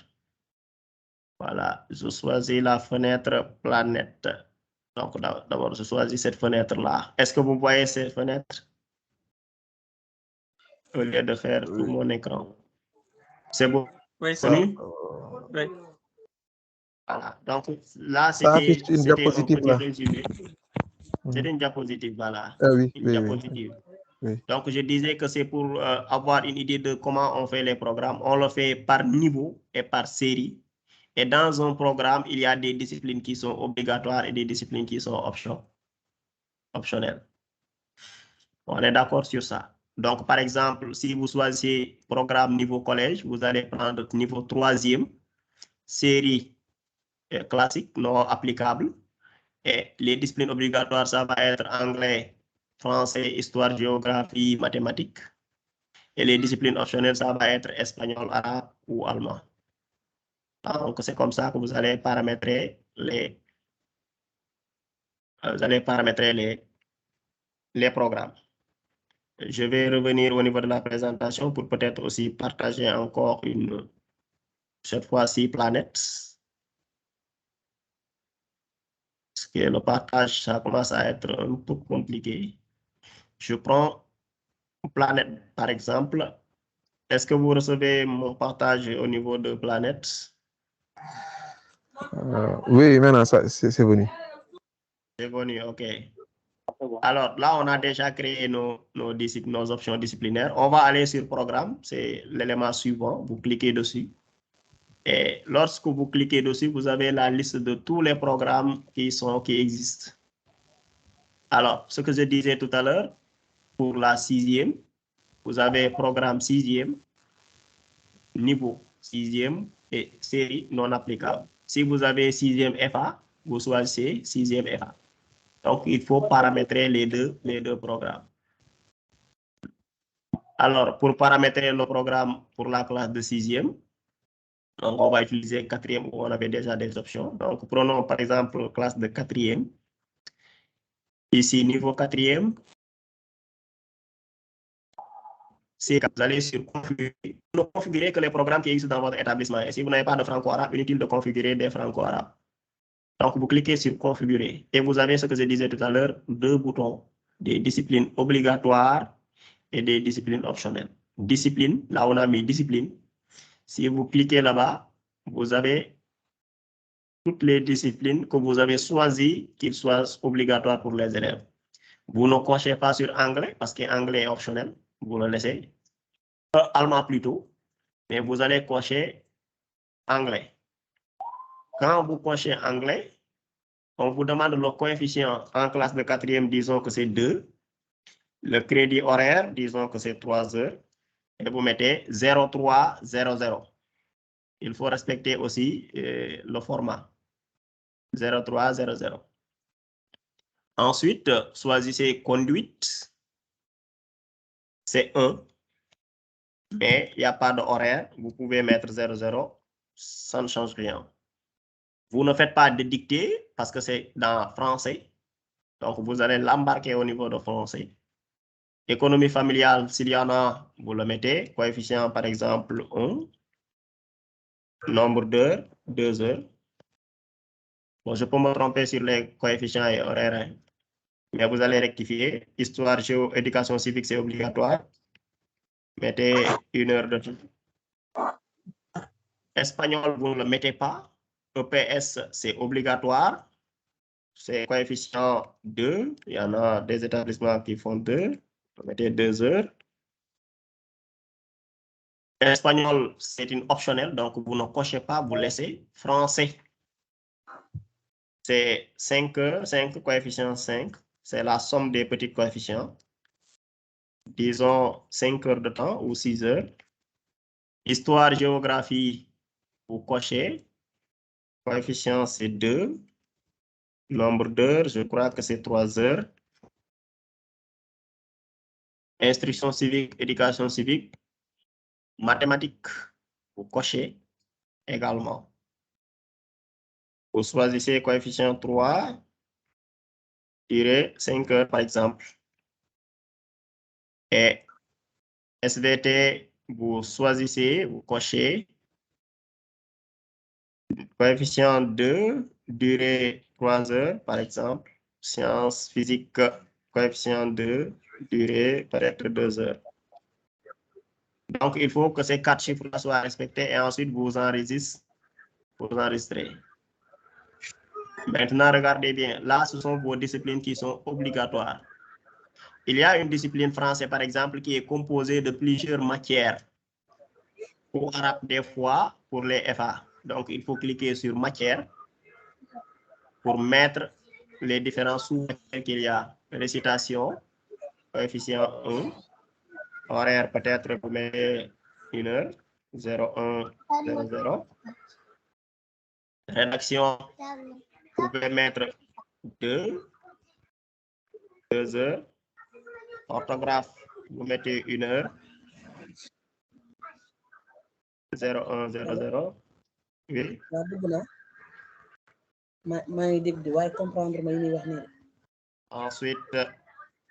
Voilà, je choisis la fenêtre planète. Donc, d'abord, je choisis cette fenêtre-là. Est-ce que vous voyez cette fenêtre? Au lieu de faire tout mon écran. C'est bon? Oui, ça. Oui. Voilà. Donc, là, ça affiche une diapositive là. Résumé. C'est une diapositive, voilà. Ah oui, une diapositive. Oui. Donc, je disais que c'est pour avoir une idée de comment on fait les programmes. On le fait par niveau et par série. Et dans un programme, il y a des disciplines qui sont obligatoires et des disciplines qui sont optionnelles. On est d'accord sur ça. Donc, par exemple, si vous choisissez programme niveau collège, vous allez prendre niveau 3e, série classique, non applicable. Et les disciplines obligatoires, ça va être anglais, français, histoire, géographie, mathématiques. Et les disciplines optionnelles, ça va être espagnol, arabe ou allemand. Donc, c'est comme ça que vous allez paramétrer les programmes. Je vais revenir au niveau de la présentation pour peut-être aussi partager encore cette fois-ci, planète. Parce que le partage, ça commence à être un peu compliqué. Je prends planète, par exemple. Est-ce que vous recevez mon partage au niveau de planète? Oui, maintenant, c'est venu. C'est venu, OK. Alors là, on a déjà créé nos options disciplinaires. On va aller sur programme, c'est l'élément suivant. Vous cliquez dessus. Et lorsque vous cliquez dessus, vous avez la liste de tous les programmes qui existent. Alors, ce que je disais tout à l'heure, pour la 6e, vous avez programme 6e, niveau 6e et série non applicable. Si vous avez 6e FA, vous choisissez 6e FA. Donc, il faut paramétrer les deux programmes. Alors, pour paramétrer le programme pour la classe de 6e, donc on va utiliser 4e où on avait déjà des options. Donc, prenons par exemple classe de 4e. Ici, niveau 4e, vous allez sur configurer. Ne configurer que les programmes qui existent dans votre établissement. Et si vous n'avez pas de franco-arabe, inutile de configurer des franco-arabes. Donc, vous cliquez sur configurer. Et vous avez ce que je disais tout à l'heure, 2 boutons, des disciplines obligatoires et des disciplines optionnelles. Discipline, là on a mis discipline. Si vous cliquez là-bas, vous avez toutes les disciplines que vous avez choisies, qu'ils soient obligatoires pour les élèves. Vous ne cochez pas sur anglais, parce qu'anglais est optionnel. Vous le laissez. Allemand plutôt. Mais vous allez cocher anglais. Quand vous cochez anglais, on vous demande le coefficient en classe de 4e, disons que c'est 2. Le crédit horaire, disons que c'est 3 heures. Et vous mettez 0300. Il faut respecter aussi le format 0300. Ensuite, choisissez conduite. C'est 1. Mais il n'y a pas d'horaire. Vous pouvez mettre 00. Ça ne change rien. Vous ne faites pas de dictée parce que c'est dans français. Donc, vous allez l'embarquer au niveau de français. Économie familiale, s'il y en a, vous le mettez. Coefficient, par exemple, 1. Nombre d'heures, 2 heures. Bon, je peux me tromper sur les coefficients et horaires. Mais vous allez rectifier. Histoire, géo, éducation civique, c'est obligatoire. Mettez 1 heure de temps. Espagnol, vous ne le mettez pas. EPS, c'est obligatoire. C'est coefficient 2. Il y en a des établissements qui font 2. Vous mettez 2 heures. Espagnol, c'est une optionnelle, donc vous ne cochez pas, vous laissez. Français, c'est 5 heures, 5 coefficient 5. C'est la somme des petits coefficients. Disons 5 heures de temps ou 6 heures. Histoire, géographie, vous cochez. Coefficient, c'est 2. Nombre d'heures, je crois que c'est 3 heures. Instruction civique, éducation civique. Mathématiques, vous cochez également. Vous choisissez coefficient 3, 5 heures par exemple. Et SVT, vous choisissez, vous cochez. Coefficient 2, durée 3 heures par exemple. Sciences physiques, coefficient 2, durée peut-être 2 heures. Donc, il faut que ces 4 chiffres soient respectés et ensuite vous enregistrez. Maintenant, regardez bien. Là, ce sont vos disciplines qui sont obligatoires. Il y a une discipline française, par exemple, qui est composée de plusieurs matières. Pour arabe, des fois, pour les FA. Donc, il faut cliquer sur matière pour mettre les différents sous-matières qu'il y a. Récitation, coefficient 1, horaire peut-être vous mettez 1 heure, 0,1, 0,0. Rédaction, vous pouvez mettre 2 heures. Orthographe, vous mettez 1 heure. 0,1, 0,0. Oui. Ensuite,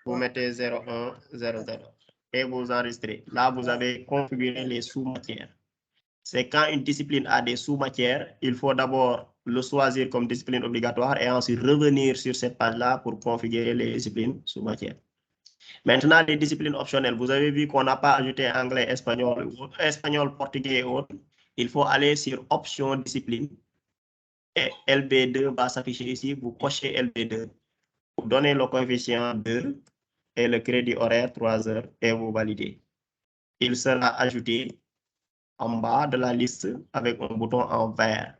vous mettez 0,1, 0,0 et vous enregistrez. Là, vous avez configuré les sous-matières. C'est quand une discipline a des sous-matières, il faut d'abord le choisir comme discipline obligatoire et ensuite revenir sur cette page-là pour configurer les disciplines sous-matières. Maintenant, les disciplines optionnelles, vous avez vu qu'on n'a pas ajouté anglais, espagnol, portugais et autres. Il faut aller sur option discipline et LB2 va s'afficher ici. Vous cochez LB2. Vous donnez le coefficient 2 et le crédit horaire 3 heures et vous validez. Il sera ajouté en bas de la liste avec un bouton en vert.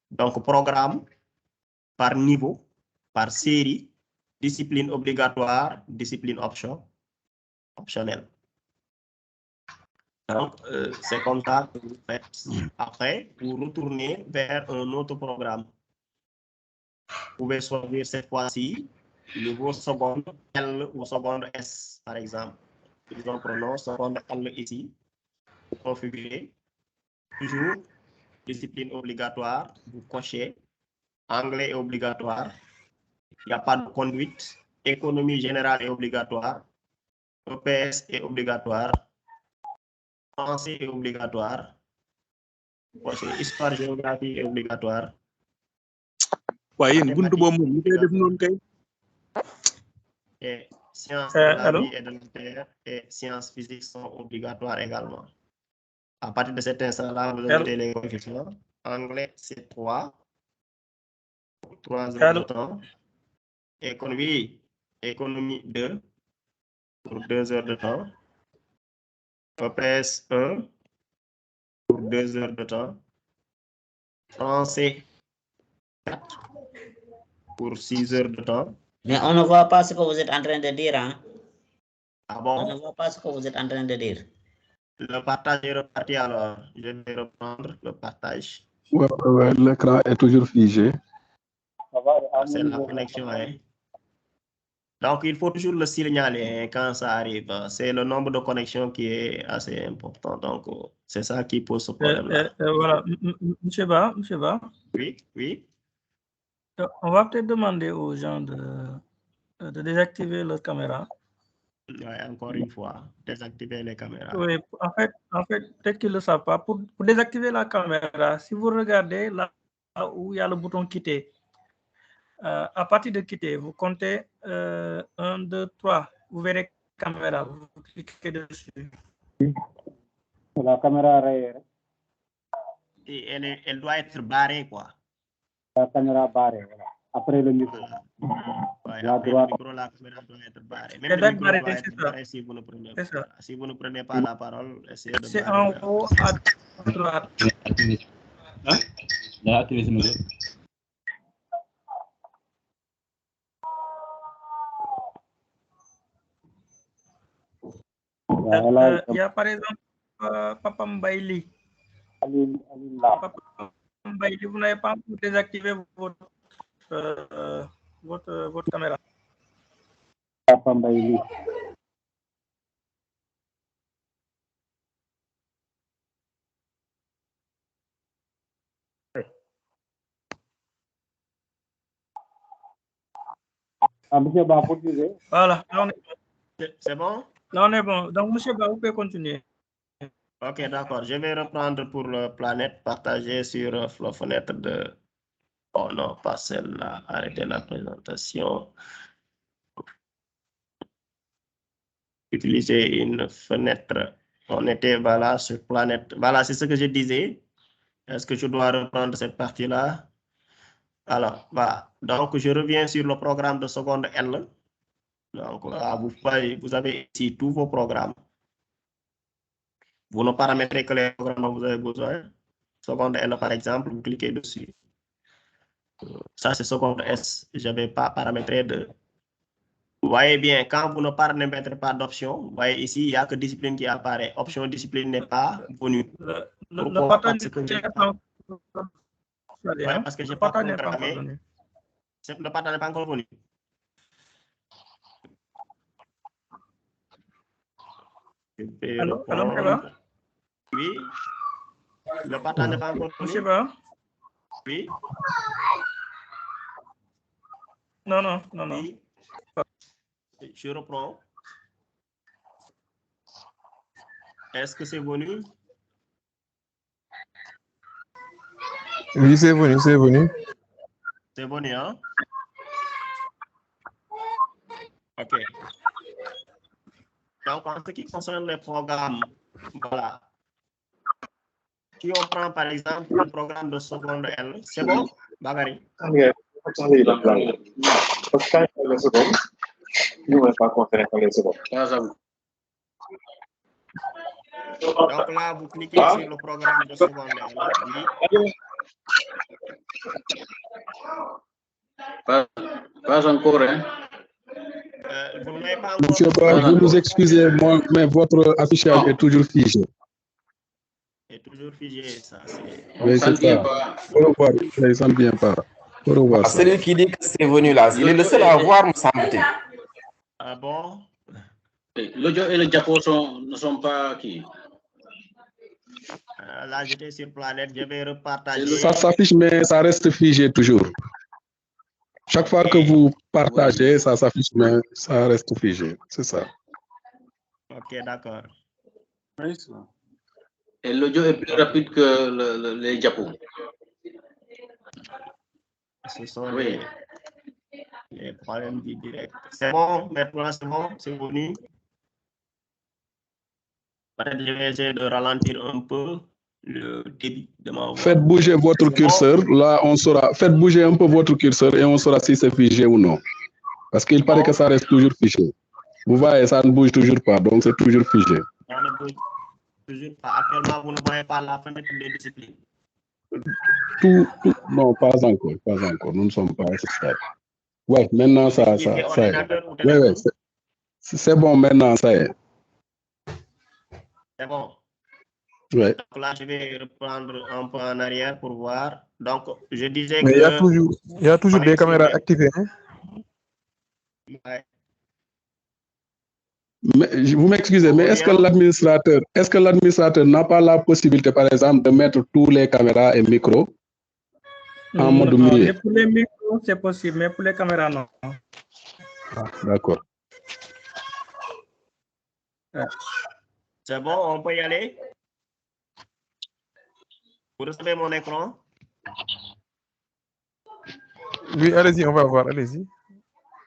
Donc, programme par niveau, par série, discipline obligatoire, discipline optionnelle. Donc, c'est comme ça que vous faites. Après, vous retournez vers un autre programme. Vous pouvez choisir cette fois-ci niveau seconde L ou seconde S, par exemple. Ils ont prononcé seconde L ici. Vous configurez. Toujours discipline obligatoire, vous cochez. Anglais est obligatoire. Il n'y a pas de conduite. Économie générale est obligatoire. EPS est obligatoire. Français est obligatoire. Histoire, géographie est obligatoire. Et sciences de la vie et de la terre et sciences physiques sont obligatoires également. À partir de cet instant-là, vous ajoutez les coefficients. Anglais, c'est 3. 3 heures de temps. Économie 2 pour 2 heures de temps. EPS 1 pour 2 heures de temps. Français 4 pour 6 heures de temps. Mais on ne voit pas ce que vous êtes en train de dire. Hein? Ah bon? On ne voit pas ce que vous êtes en train de dire. Le partage est reparti alors. Je vais reprendre le partage. Ouais, l'écran est toujours figé. C'est la connexion. Hein? Donc, il faut toujours le signaler quand ça arrive. C'est le nombre de connexions qui est assez important. Donc, c'est ça qui pose ce problème-là. Voilà, monsieur Ba. Oui. On va peut-être demander aux gens de désactiver leur caméra. Ouais, encore une fois, désactiver les caméras. Oui, en fait peut-être qu'ils ne le savent pas. Pour désactiver la caméra, si vous regardez là où il y a le bouton quitter, à partir de quitter, vous comptez 1, 2, 3. Vous verrez la caméra, vous cliquez dessus. La caméra arrière. Et elle doit être barrée, quoi. La caméra barrée, voilà. Après le micro. Ouais, après le micro, la caméra doit être barrée. Même le micro doit être barré si vous ne prenez pas. Si vous ne prenez pas la parole, essayez de barrer. C'est en haut à droite. Il y a par exemple Papa Mbaili. Papa Mbaili, vous n'avez pas encore désactivé votre caméra. Papa Mbaili. Monsieur Ba, pour dire. Voilà, c'est bon? Là, on est bon. Donc, monsieur Ba, vous pouvez continuer. Ok, d'accord. Je vais reprendre pour le planète partagée sur la fenêtre de... Oh non, pas celle-là. Arrêtez la présentation. Utiliser une fenêtre. On était, voilà, sur planète. Voilà, c'est ce que je disais. Est-ce que je dois reprendre cette partie-là? Alors, voilà. Donc, je reviens sur le programme de seconde L. Donc, là, vous avez ici tous vos programmes. Vous ne paramétrez que les programmes dont vous avez besoin. Seconde L, par exemple, vous cliquez dessus. Ça, c'est seconde S. Je ne vais pas paramétrer de... Vous voyez bien, quand vous ne paramétrez pas d'option, vous voyez ici, il n'y a que discipline qui apparaît. Option discipline n'est pas venue. Le pattern n'est pas ouais, parce que je n'ai pas programmé. Le pattern n'est pas encore venu. Allô, oui. Le pattern n'est pas encore venu. Monsieur Ba? Oui. Non. Oui. Je reprends. Est-ce que c'est venu? Oui, c'est venu. C'est venu, hein? OK. Donc, en ce qui concerne les programmes, voilà. Si on prend par exemple le programme de seconde L, c'est bon, Bagari? Attendez, la blague. Parce que quand les secondes, nous ne pas conférer les secondes. Donc là, vous cliquez sur le programme de seconde L. Oui. Pas encore, hein? Vous n'avez pas encore... Monsieur Ba, vous nous excusez, mais votre affichage est toujours figé. Est toujours figé, ça. Oui, c'est ça. Au revoir, ça ne semble bien pas. Au revoir. Celui qui dit que c'est venu là, il est le seul à voir, me semble-t-il. Ah bon? L'audio et le Japon ne sont pas qui? Là, j'étais sur planète, je vais repartager. Ça s'affiche, mais ça reste figé toujours. Chaque fois que vous partagez, ça s'affiche, mais ça reste figé. C'est ça. Ok, d'accord. Et l'audio est plus rapide que les Japon. Ce sont les problèmes du direct. C'est bon, maintenant c'est bon, c'est venu. Peut-être je vais essayer de ralentir un peu le débit de ma voix. Faites bouger votre curseur. Là, on saura. Faites bouger un peu votre curseur et on saura si c'est figé ou non. Parce qu'il paraît que ça reste toujours figé. Vous voyez, ça ne bouge toujours pas, donc c'est toujours figé. Ça ne bouge toujours pas. Actuellement, vous ne voyez pas la fenêtre des disciplines. Non, pas encore. Nous ne sommes pas à ce stade. Oui, maintenant, ça y est. Oui, c'est bon, maintenant, ça y est. C'est bon. Ouais. Donc là, je vais reprendre un peu en arrière pour voir. Donc, je disais mais que... il y a toujours des caméras activées. Hein? Ouais. Mais, vous m'excusez, mais est-ce que l'administrateur n'a pas la possibilité, par exemple, de mettre tous les caméras et micros en mode muet? Pour les micros, c'est possible, mais pour les caméras, non. Ah, d'accord. C'est bon, on peut y aller? Vous recevez mon écran? Oui, allez-y, on va voir, allez-y.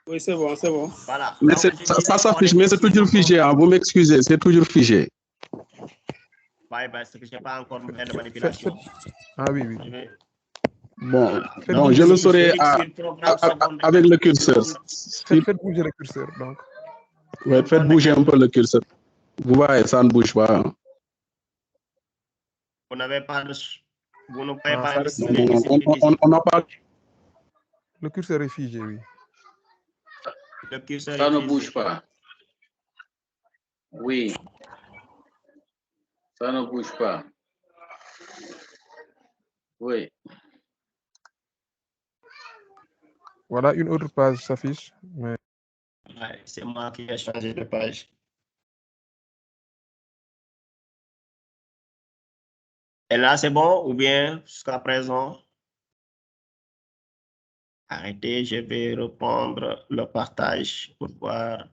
Oui, c'est bon. Voilà. Mais ça s'affiche, mais c'est toujours figé. Hein. Vous m'excusez, c'est toujours figé. Bye, parce que je n'ai pas encore fait de manipulation. Ah oui. Bon, je le saurai avec le curseur. Faites bouger le curseur, donc. Ouais, faites bouger un peu le curseur. Vous voyez, ça ne bouge pas. Hein. Vous n'avez pas de... Vous ne pouvez pas... On n'a pas... Le curseur est figé, oui. Le curseur ça ne bouge pas. Oui. Ça ne bouge pas. Oui. Voilà, une autre page s'affiche. Mais... Ouais, c'est moi qui ai changé de page. Et là, c'est bon ou bien jusqu'à présent? Arrêtez, je vais reprendre le partage pour voir.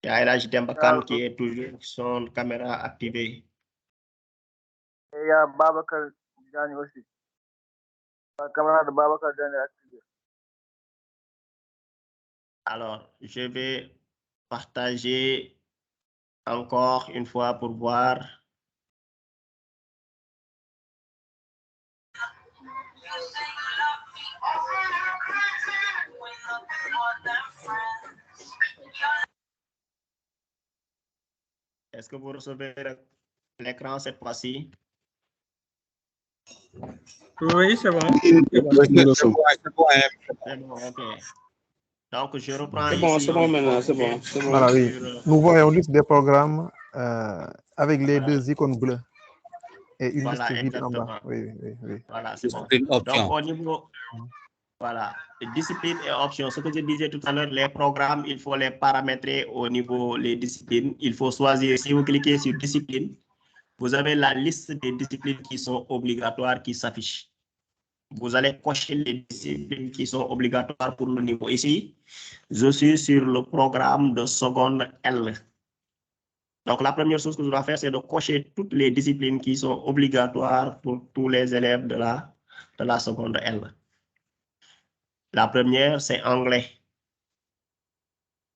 Il y a Elhadji Demba Kane qui est toujours son caméra activée. Et il y a Babacar Diagne aussi. La caméra de Babacar Diagne est activée. Alors, je vais partager encore une fois pour voir. Est-ce que vous recevez l'écran cette fois-ci? Oui, c'est bon. C'est bon, ok. Donc, je reprends ici. C'est bon maintenant, c'est bon. Voilà, oui. Nous voyons liste des programmes avec les deux icônes bleues et une liste vide en bas. Oui. Voilà, c'est bon. Donc, au niveau, voilà, discipline et options. Ce que je disais tout à l'heure, les programmes, il faut les paramétrer au niveau des disciplines. Il faut choisir, si vous cliquez sur discipline, vous avez la liste des disciplines qui sont obligatoires qui s'affichent. Vous allez cocher les disciplines qui sont obligatoires pour le niveau. Ici, je suis sur le programme de seconde L. Donc, la première chose que je dois faire, c'est de cocher toutes les disciplines qui sont obligatoires pour tous les élèves de la seconde L. La première, c'est anglais.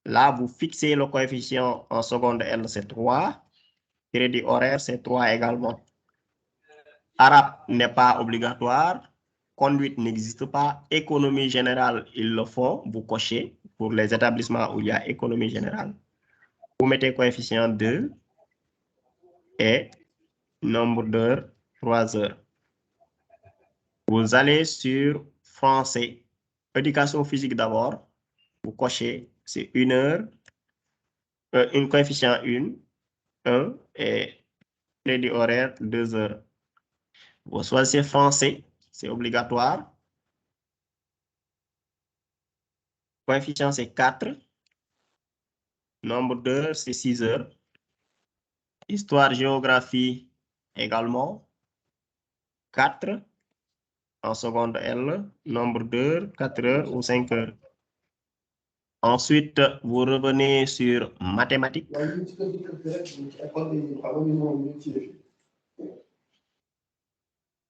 Là, vous fixez le coefficient en seconde L, c'est 3. Crédit horaire, c'est 3 également. Arabe n'est pas obligatoire. Conduite n'existe pas. Économie générale, ils le font. Vous cochez pour les établissements où il y a économie générale. Vous mettez coefficient 2 et nombre d'heures, 3 heures. Vous allez sur français. Éducation physique d'abord. Vous cochez, c'est 1 heure. Une coefficient 1 et crédit horaire 2 heures. Vous choisissez français, c'est obligatoire. Coefficient, c'est 4. Nombre d'heures, c'est 6 heures. Histoire, géographie également. 4. En seconde L. Nombre d'heures, 4 heures ou 5 heures. Ensuite, vous revenez sur mathématiques.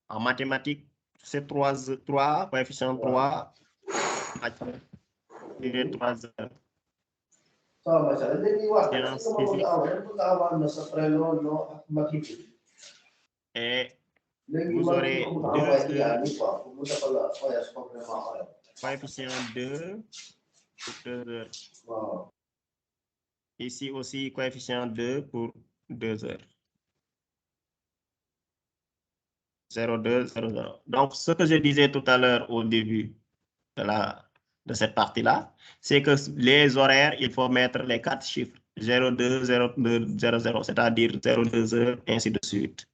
En mathématiques, c'est 3, coefficient 3. 3 heures. Et vous aurez 2 heures. Coefficient 2 pour 2 heures. Ici aussi, coefficient 2 pour 2 heures. 0,2, 0,0. Donc, ce que je disais tout à l'heure au début de cette partie-là, c'est que les horaires, il faut mettre les 4 chiffres. 0,2, 0,2, 0,0, c'est-à-dire 0,2 heures, ainsi de suite.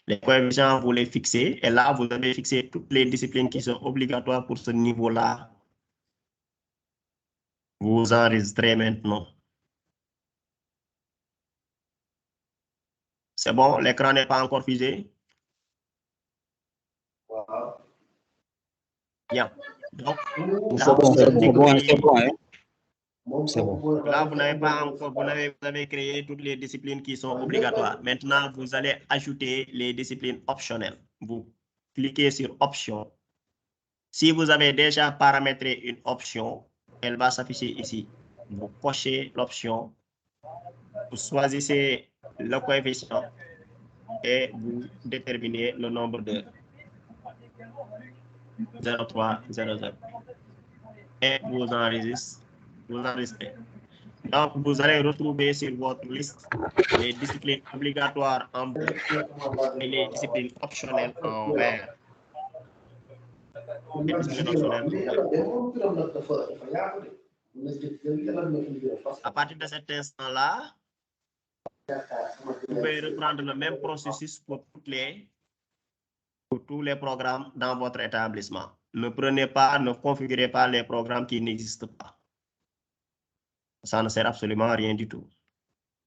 Les coefficients, vous les fixez. Et là, vous avez fixé toutes les disciplines qui sont obligatoires pour ce niveau-là. Vous enregistrez maintenant. C'est bon, l'écran n'est pas encore figé. Bien. Donc, là, là, vous n'avez pas encore, vous avez créé toutes les disciplines qui sont obligatoires. Maintenant, vous allez ajouter les disciplines optionnelles. Vous cliquez sur option. Si vous avez déjà paramétré une option, elle va s'afficher ici. Vous cochez l'option, vous choisissez le coefficient et vous déterminez le nombre d'heures. 0,3, 0,0. Et vous enregistrez. Donc, vous allez retrouver sur votre liste les disciplines obligatoires en bleu et les disciplines optionnelles en vert. Les disciplines optionnelles en vert. À partir de cet instant-là, Vous pouvez reprendre le même processus pour tous les programmes dans votre établissement. Ne configurez pas les programmes qui n'existent pas. Ça ne sert absolument à rien du tout.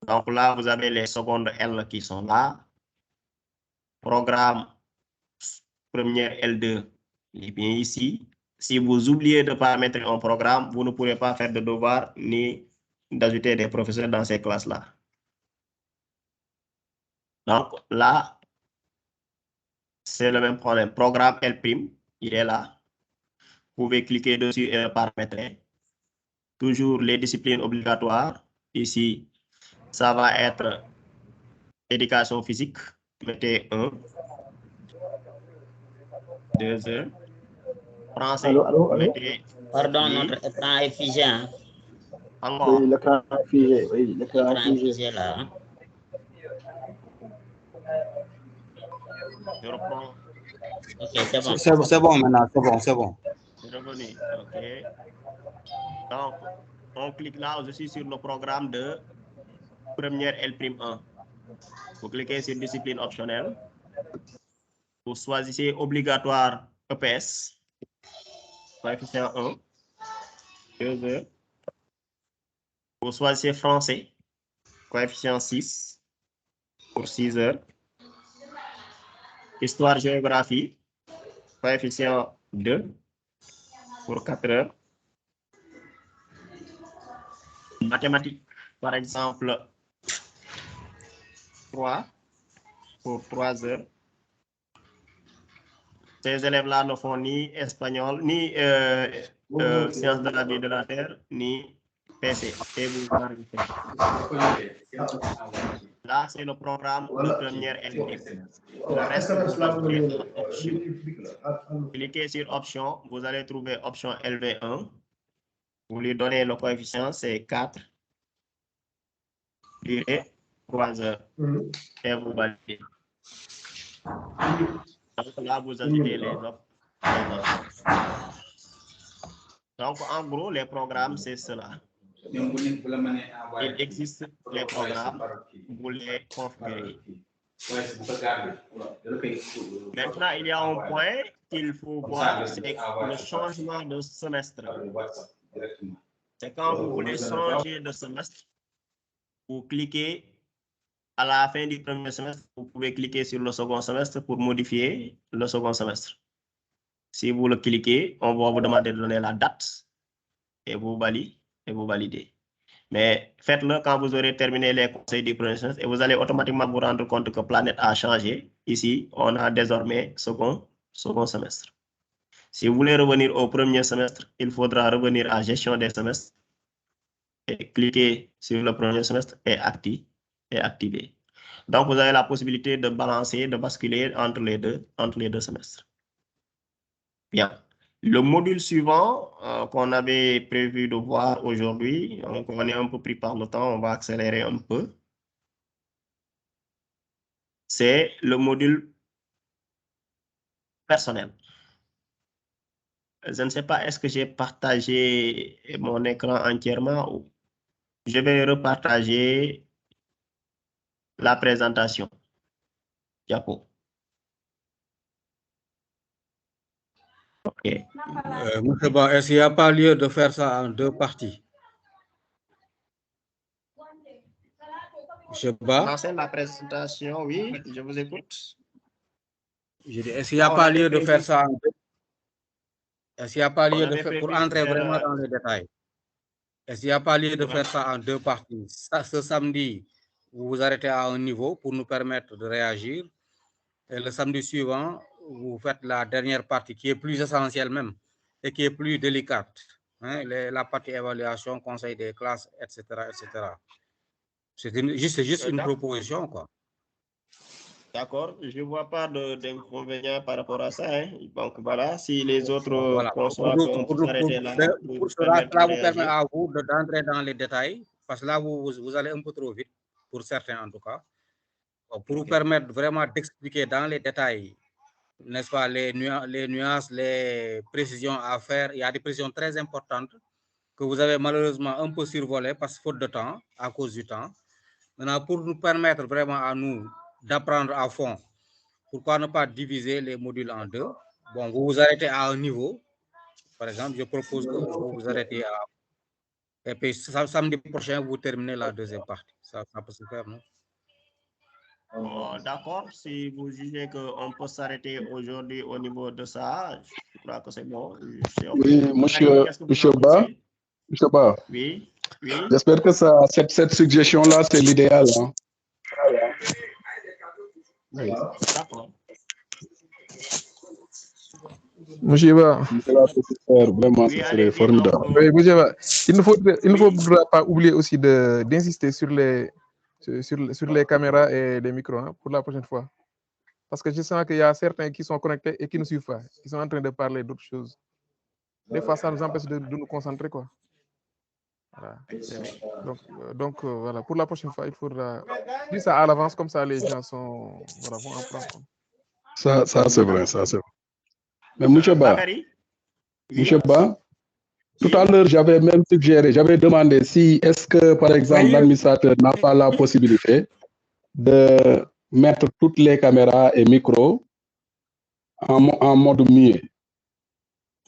Donc là, vous avez les secondes L qui sont là. Programme première L2, il est bien ici. Si vous oubliez de paramétrer un programme, vous ne pourrez pas faire de devoir ni d'ajouter des professeurs dans ces classes-là. Donc là, c'est le même problème. Programme L', il est là. Vous pouvez cliquer dessus et le paramétrer. Toujours les disciplines obligatoires. Ici, ça va être éducation physique. Mettez 1, 2 heures. Français, mettez... Pardon, notre écran est figé. Hein? Encore. Oui, l'écran est figé. Oui, l'écran est figé là. Hein? Je reprends. Ok, c'est bon. C'est bon maintenant, c'est bon. C'est revenu, ok. Donc, on clique là, je suis sur le programme de première L'1. Vous cliquez sur discipline optionnelle. Vous choisissez obligatoire EPS, coefficient 1, 2 heures. Vous choisissez français, coefficient 6, pour 6 heures. Histoire géographie, coefficient 2, pour 4 heures. Mathématiques, par exemple, 3, pour 3 heures. Ces élèves-là ne font ni espagnol, ni sciences de la vie de la Terre, ni PC. Et vous là, c'est le programme de première LP. Le reste, vous cliquez sur option, vous allez trouver option LV1. Vous lui donnez le coefficient, c'est 4. Durée, 3 heures. Et vous validez. Donc là, vous ajoutez les autres. Donc, en gros, les programmes, c'est cela. Il existe les programmes, vous les configurez. Maintenant, il y a un point qu'il faut voir, c'est le changement de semestre. C'est quand vous voulez changer de semestre, vous cliquez à la fin du premier semestre, vous pouvez cliquer sur le second semestre pour modifier le second semestre. Si vous le cliquez, on va vous demander de donner la date et vous validez. Mais faites-le quand vous aurez terminé les conseils du premier semestre et vous allez automatiquement vous rendre compte que Planète a changé. Ici, on a désormais second semestre. Si vous voulez revenir au premier semestre, il faudra revenir à gestion des semestres et cliquer sur le premier semestre et activer. Donc, vous avez la possibilité de balancer, de basculer entre les deux semestres. Bien. Le module suivant qu'on avait prévu de voir aujourd'hui, donc on est un peu pris par le temps, on va accélérer un peu. C'est le module personnel. Je ne sais pas, est-ce que j'ai partagé mon écran entièrement ou je vais repartager la présentation. Diapo. Ok. Monsieur Ba, est-ce qu'il n'y a pas lieu de faire ça en 2 parties? Monsieur Ba? Lancer la présentation, oui, je vous écoute. Est-ce qu'il n'y a pas lieu de faire ça en 2? Est-ce qu'il n'y a pas lieu de faire, pour entrer vraiment dans les détails? Est-ce qu'il n'y a pas lieu de faire ça en 2 parties? Ce samedi, vous vous arrêtez à un niveau pour nous permettre de réagir. Et le samedi suivant, vous faites la dernière partie qui est plus essentielle même et qui est plus délicate. Hein, la partie évaluation, conseil des classes, etc. C'est juste une proposition, quoi. D'accord, je ne vois pas d'inconvénient par rapport à ça. Hein. Donc voilà, si les autres conçoivent qu'on peut s'arrêter là. Cela vous permet à vous d'entrer dans les détails, parce que là, vous allez un peu trop vite, pour certains en tout cas. Pour vous permettre vraiment d'expliquer dans les détails, n'est-ce pas, les nuances, les précisions à faire. Il y a des précisions très importantes que vous avez malheureusement un peu survolées parce que faute de temps, à cause du temps. Maintenant, pour nous permettre vraiment à nous d'apprendre à fond, pourquoi ne pas diviser les modules en deux? Bon, vous vous arrêtez à un niveau. Par exemple, je propose que vous vous arrêtez à... Et puis samedi prochain, vous terminez la deuxième partie. Ça peut se faire, non? D'accord, si vous jugez qu'on peut s'arrêter aujourd'hui au niveau de ça, je crois que c'est bon. Oui, monsieur Ba. Oui, oui. J'espère que cette suggestion-là, c'est l'idéal. Hein? D'accord. Monsieur Ba. Vraiment, ce serait formidable. Oui, monsieur Ba. Il ne faudra pas oublier aussi d'insister sur les caméras et les micros, hein, pour la prochaine fois. Parce que je sens qu'il y a certains qui sont connectés et qui ne suivent pas. Ils sont en train de parler d'autres choses. Des fois, ça nous empêche de nous concentrer, quoi. Voilà. Donc voilà, pour la prochaine fois, il faudra dire ça à l'avance, comme ça les gens vont en prendre. Ça c'est vrai, ça c'est vrai. Mais monsieur Ba, tout à l'heure, j'avais même suggéré, j'avais demandé si est-ce que, par exemple, l'administrateur n'a pas la possibilité de mettre toutes les caméras et micros en mode muet.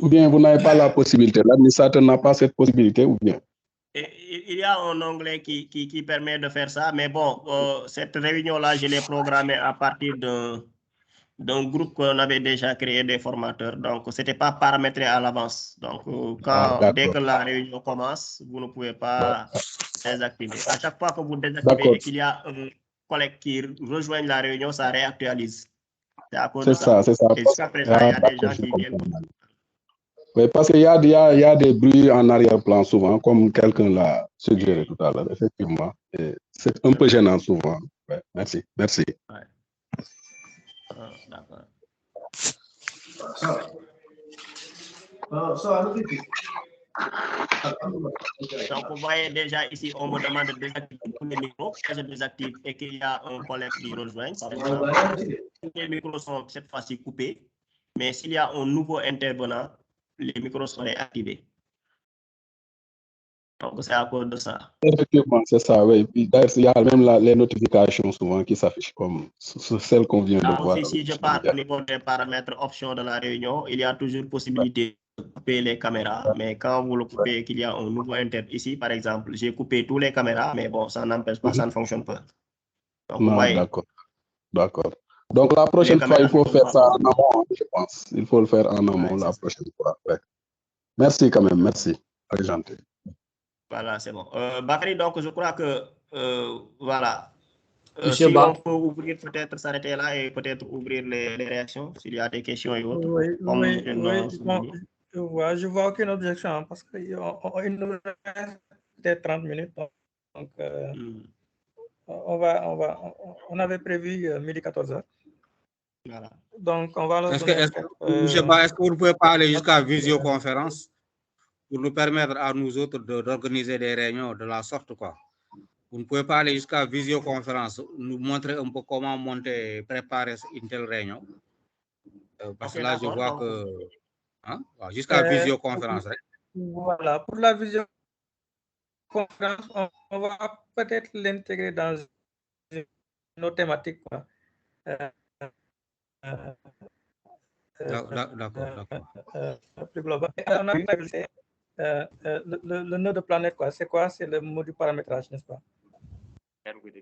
Ou bien vous n'avez pas la possibilité, l'administrateur n'a pas cette possibilité, ou bien? Il y a un onglet qui permet de faire ça, mais bon, cette réunion-là, je l'ai programmée à partir d'un groupe qu'on avait déjà créé des formateurs. Donc, ce n'était pas paramétré à l'avance. Donc, dès que la réunion commence, vous ne pouvez pas désactiver. À chaque fois que vous désactivez et qu'il y a un collègue qui rejoint la réunion, ça réactualise. C'est à cause de ça. C'est ça. Et jusqu'à présent, il y a des gens qui viennent. Oui, parce qu'il y a des bruits en arrière-plan souvent, comme quelqu'un l'a suggéré tout à l'heure, effectivement. C'est un peu gênant souvent. Ouais, merci. Ouais. D'accord. Donc, vous voyez déjà ici, on me demande de désactiver tous les micros. Je désactive et qu'il y a un collègue qui rejoint. Tous les micros sont cette fois-ci coupés. Mais s'il y a un nouveau intervenant, les micros seraient activés. Donc, c'est à cause de ça. Effectivement, c'est ça, oui. D'ailleurs, il y a même les notifications souvent qui s'affichent comme celles qu'on vient de voir. Si je pars au niveau des paramètres options de la réunion, il y a toujours possibilité de couper les caméras. Mais quand vous le coupez et qu'il y a un nouveau intervenant, ici, par exemple, j'ai coupé tous les caméras, mais bon, ça n'empêche pas, ça ne fonctionne pas. Donc, vous voyez. D'accord. Donc, la prochaine fois, il faut faire ça en amont, je pense. Il faut le faire en amont la prochaine fois. Ouais. Merci quand même, merci. Très gentil. Voilà, c'est bon. Bakary, donc je crois que, voilà. Monsieur si Ba. on peut ouvrir, peut-être s'arrêter là et peut-être ouvrir les réactions, s'il y a des questions et autres. Oui, je vois aucune objection, hein, parce qu'il nous reste peut-être 30 minutes. Donc, on avait prévu 12h14. Voilà. Donc, on va leur Monsieur Ba, est-ce que vous ne pouvez pas aller jusqu'à visioconférence pour nous permettre à nous autres d'organiser des réunions de la sorte, quoi? Vous ne pouvez pas aller jusqu'à visioconférence, nous montrer un peu comment monter, préparer une telle réunion. Parce que là, je vois que... Hein, jusqu'à visioconférence. Voilà, pour la visioconférence, on va peut-être l'intégrer dans nos thématiques, quoi. D'accord. Plus global. On a le nœud de planète, quoi. C'est quoi? C'est le module paramétrage, n'est-ce pas?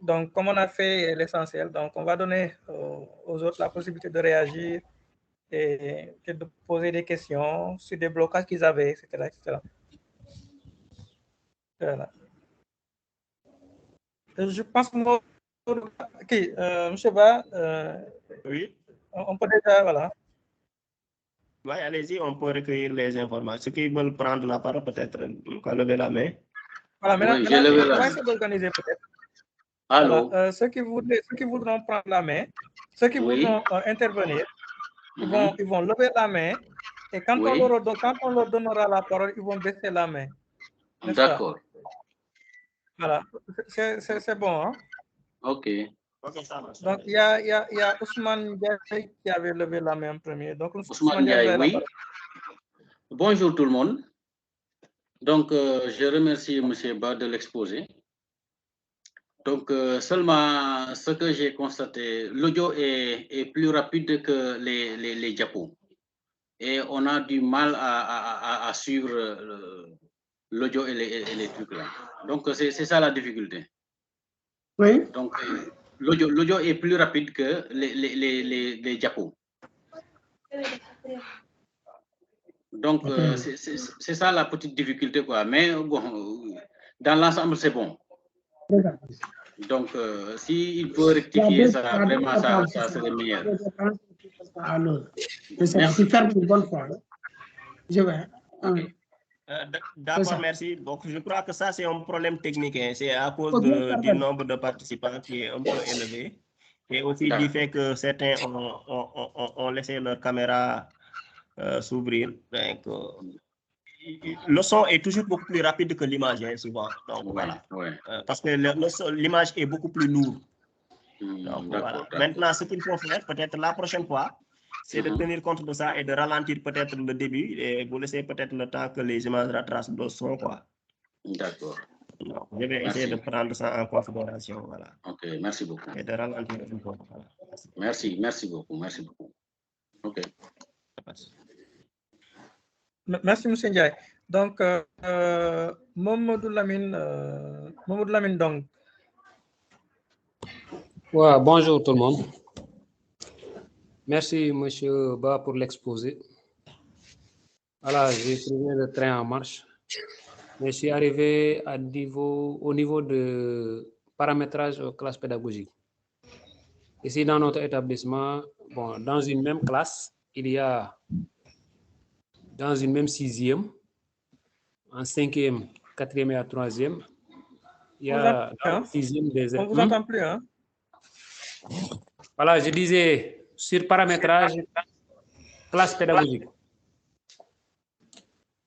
Donc, comme on a fait l'essentiel, donc on va donner aux autres la possibilité de réagir et de poser des questions sur des blocages qu'ils avaient, etc. Voilà. Je pense que M. Ba, oui. On peut déjà, voilà. Oui, allez-y, on peut recueillir les informations. Ceux qui veulent prendre la parole, peut-être, lever la main. Voilà, maintenant, on va essayer d'organiser peut-être. Allô? Voilà, ceux qui voudront prendre la main, ceux qui voudront intervenir, ils vont lever la main et quand on leur donnera la parole, ils vont baisser la main. D'accord. Voilà, c'est bon, hein? Ok. Donc, il y a Ousmane Ndiaye qui avait levé la main en premier. Donc, Ousmane Ndiaye, oui. Bonjour tout le monde. Donc, je remercie M. Ba de l'exposé. Donc, seulement ce que j'ai constaté, l'audio est plus rapide que les diapos. Et on a du mal à suivre l'audio et les trucs là. Donc, c'est ça la difficulté. Oui. Donc, l'audio est plus rapide que les diapos. Donc, c'est ça la petite difficulté, quoi. Mais bon, dans l'ensemble, c'est bon. Donc, s'il faut rectifier ça, vraiment, ça serait meilleur. Merci. Faire une bonne fois. Je vais. D'accord, merci. Donc, je crois que ça, c'est un problème technique. Hein. C'est à cause du nombre de participants qui est un peu élevé. Et aussi du fait que certains ont laissé leur caméra s'ouvrir. Donc, le son est toujours beaucoup plus rapide que l'image, hein, souvent. Donc, voilà. Ouais. Parce que l'image est beaucoup plus lourde. Donc, voilà. Maintenant, ce qu'il faut faire, peut-être la prochaine fois, c'est de tenir compte de ça et de ralentir peut-être le début et vous laisser peut-être le temps que les images rattrapent le son, quoi. D'accord. Je vais essayer de prendre ça en considération, voilà. Ok, merci beaucoup. Et de ralentir un peu, voilà. Merci beaucoup, merci beaucoup. Ok. Merci, M. Ndiaye. Donc, Mamadou Lamine Dong. Ouais, bonjour tout le monde. Merci, M. Ba, pour l'exposé. Voilà, j'ai trouvé le train en marche. Mais je suis arrivé au niveau de paramétrage aux classes pédagogiques. Ici, dans notre établissement, bon, dans une même classe, il y a dans une même sixième, en cinquième, quatrième et à troisième, il y a dans sixième des élèves. On ne vous entend plus, hein? Voilà, je disais, sur paramétrage, classe pédagogique.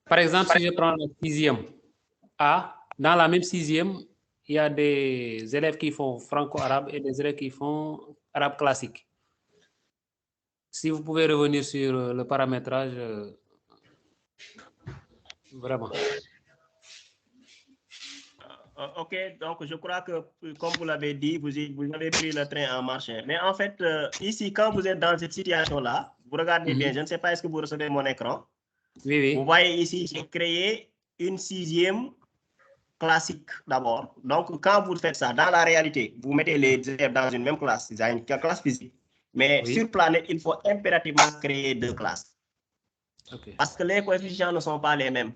Par exemple, si je prends la sixième A, dans la même sixième, il y a des élèves qui font franco-arabe et des élèves qui font arabe classique. Si vous pouvez revenir sur le paramétrage, vraiment. Ok, donc je crois que, comme vous l'avez dit, vous avez pris le train en marche. Mais en fait, ici, quand vous êtes dans cette situation-là, vous regardez bien, je ne sais pas, est-ce que vous recevez mon écran? Oui, oui. Vous voyez ici, j'ai créé une sixième classique d'abord. Donc, quand vous faites ça, dans la réalité, vous mettez les élèves dans une même classe, dans une classe physique. Mais sur Planète, il faut impérativement créer deux classes. Okay. Parce que les coefficients ne sont pas les mêmes.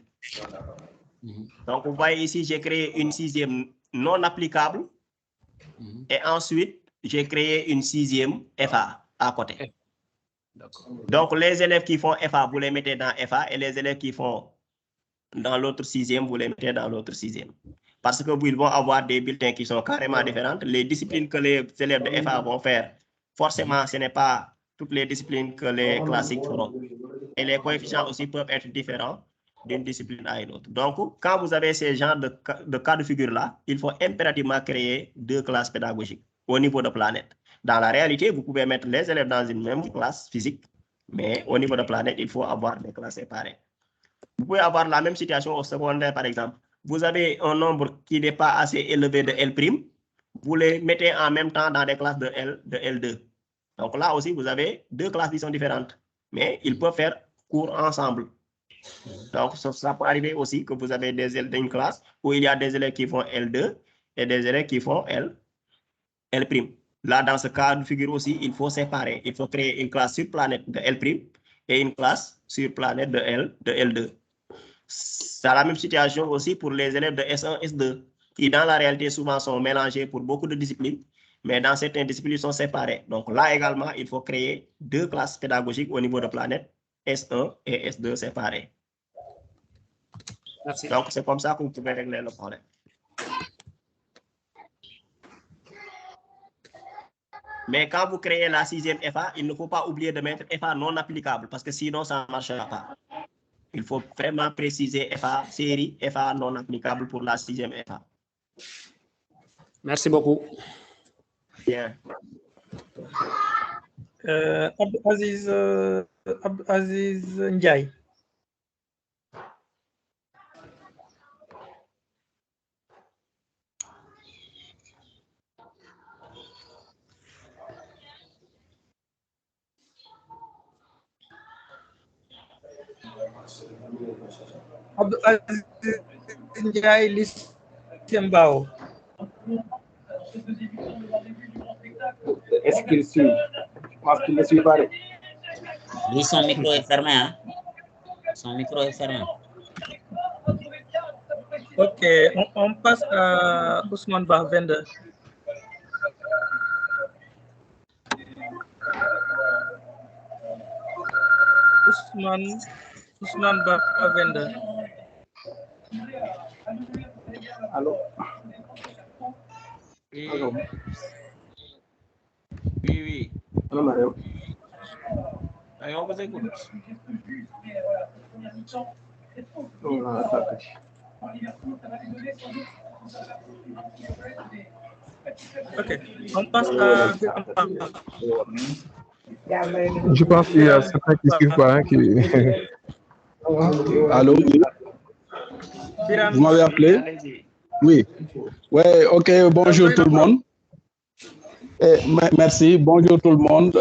Donc, vous voyez ici, j'ai créé une sixième non applicable. Et ensuite, j'ai créé une sixième FA à côté. Donc, les élèves qui font FA, vous les mettez dans FA. Et les élèves qui font dans l'autre sixième, vous les mettez dans l'autre sixième. Parce que ils vont avoir des bulletins qui sont carrément différents. Les disciplines que les élèves de FA vont faire, forcément, ce n'est pas toutes les disciplines que les classiques feront. Et les coefficients aussi peuvent être différents d'une discipline à une autre. Donc, quand vous avez ces genres de cas de figure-là, il faut impérativement créer deux classes pédagogiques au niveau de Planète. Dans la réalité, vous pouvez mettre les élèves dans une même classe physique, mais au niveau de Planète, il faut avoir des classes séparées. Vous pouvez avoir la même situation au secondaire, par exemple. Vous avez un nombre qui n'est pas assez élevé de L', vous les mettez en même temps dans des classes de L2. Donc là aussi, vous avez deux classes qui sont différentes, mais ils peuvent faire cours ensemble. Donc, ça peut arriver aussi que vous avez des élèves d'une classe où il y a des élèves qui font L2 et des élèves qui font L'. Là, dans ce cas de figure aussi, il faut séparer. Il faut créer une classe sur Planète de L' et une classe sur Planète de L2. C'est la même situation aussi pour les élèves de S1, S2, qui dans la réalité souvent sont mélangés pour beaucoup de disciplines, mais dans certaines disciplines, ils sont séparés. Donc là également, il faut créer deux classes pédagogiques au niveau de Planète, S1 et S2 séparés. Merci. Donc c'est comme ça que vous pouvez régler le problème. Mais quand vous créez la sixième FA, il ne faut pas oublier de mettre FA non applicable, parce que sinon ça ne marchera pas. Il faut vraiment préciser FA, série, FA non applicable pour la sixième FA. Merci beaucoup. Bien. Aziz Ndiaye. Abdou Aziz Ndiaye, lycée Mbao. Est-ce qu'il suit? Je pense qu'il ne suit pas. Lui, son micro est fermé. Hein? Son micro est fermé. Ok, on passe à Ousmane Ba, 22. Ousmane Ba, 22. Allô? Oui. Allô? Oui. Allô, Mario? On vous écoute. Ok, on passe à... Je pense qu'il y a certains qui ne suivent pas. Hein, qui... Allô? Vous m'avez appelé? Oui. Ouais, ok, bonjour tout le monde. Merci, bonjour tout le monde.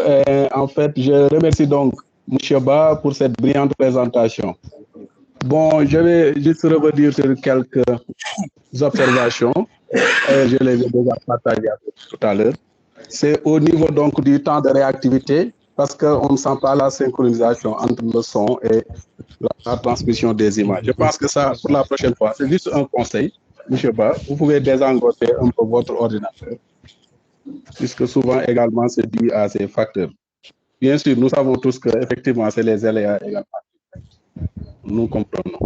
En fait, je remercie donc M. Ba pour cette brillante présentation. Bon, je vais juste revenir sur quelques observations. Je les ai déjà partagées tout à l'heure. C'est au niveau donc du temps de réactivité, parce qu'on ne sent pas la synchronisation entre le son et la transmission des images. Je pense que ça, pour la prochaine fois, c'est juste un conseil. M. Ba, vous pouvez désengoter un peu votre ordinateur, puisque souvent également c'est dû à ces facteurs. Bien sûr, nous savons tous que effectivement c'est les aléas également. Nous comprenons.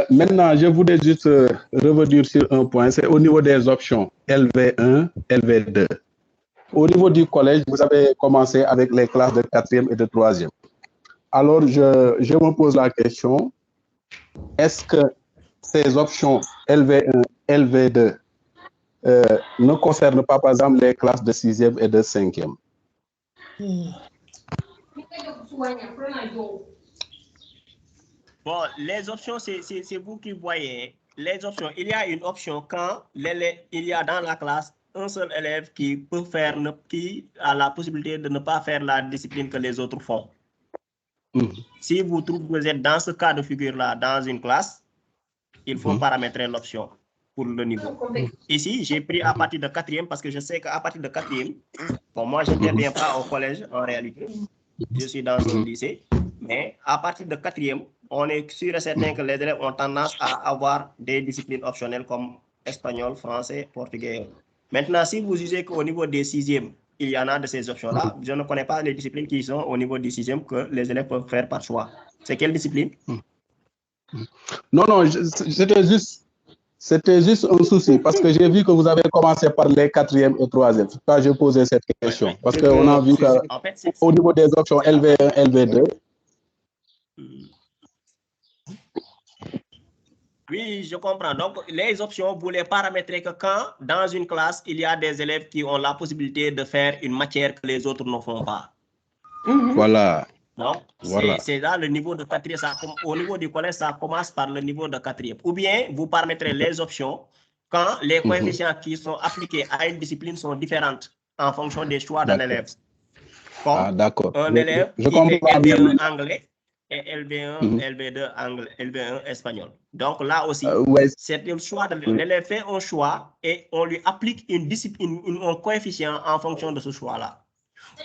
Maintenant, je voulais juste revenir sur un point, c'est au niveau des options LV1, LV2. Au niveau du collège, vous avez commencé avec les classes de 4e et de 3e. Alors, je me pose la question, est-ce que ces options LV1, LV2 ne concernent pas, par exemple, les classes de 6e et de 5e? Bon, les options, c'est vous qui voyez. Les options, il y a une option quand il y a dans la classe un seul élève qui a la possibilité de ne pas faire la discipline que les autres font. Si vous trouvez que vous êtes dans ce cas de figure-là, dans une classe, il faut paramétrer l'option pour le niveau. Ici, j'ai pris à partir de 4e parce que je sais qu'à partir de 4e, bon, moi, je n'interviens pas au collège en réalité. Je suis dans un lycée. Mais à partir de 4e, on est sûr et certain que les élèves ont tendance à avoir des disciplines optionnelles comme espagnol, français, portugais. Maintenant, si vous jugez qu'au niveau des 6e, il y en a de ces options-là, je ne connais pas les disciplines qui sont au niveau du 6e que les élèves peuvent faire par choix. C'est quelle discipline? Non, c'était juste un souci parce que j'ai vu que vous avez commencé par les 4e et 3e. C'est pourquoi je posais cette question. Parce qu'on a vu qu'au niveau des options LV1, LV2, oui, je comprends. Donc, les options, vous les paramétrez que quand, dans une classe, il y a des élèves qui ont la possibilité de faire une matière que les autres ne font pas. Voilà. Donc, c'est là le niveau de 4e. Au niveau du collège, ça commence par le niveau de 4e. Ou bien, vous paramétrez les options quand les coefficients qui sont appliqués à une discipline sont différentes en fonction des choix d'un élève. Comme un élève qui fait LV1 anglais et LV1, LV2 anglais, LV1 espagnol. Donc là aussi, c'est le choix de l'élève fait un choix et on lui applique une discipline, un coefficient en fonction de ce choix-là.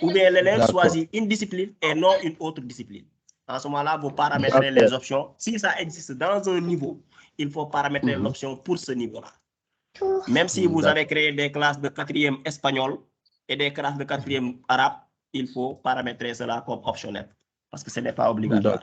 Ou bien l'élève choisit une discipline et non une autre discipline. En ce moment-là, vous paramétrez les options. Si ça existe dans un niveau, il faut paramétrer l'option pour ce niveau-là. Même si vous avez créé des classes de 4e espagnol et des classes de 4e arabe, il faut paramétrer cela comme optionnel. Parce que ce n'est pas obligatoire.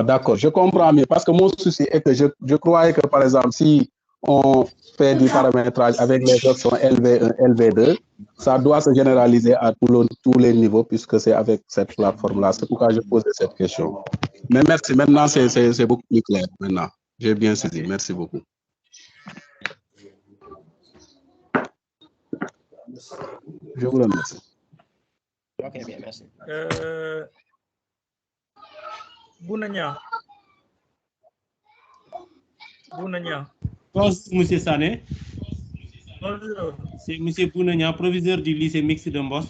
D'accord, je comprends mieux. Parce que mon souci est que je croyais que, par exemple, si on fait du paramétrage avec les options LV1, LV2, ça doit se généraliser à tous les niveaux, puisque c'est avec cette plateforme-là. C'est pourquoi je posais cette question. Mais merci. Maintenant, c'est beaucoup plus clair. Maintenant, j'ai bien saisi. Merci beaucoup. Je vous remercie. Ok, bien, merci. Bounania. Bonjour, M. Sané. Bonjour. C'est M. Bounania, proviseur du lycée mixte de Mbos,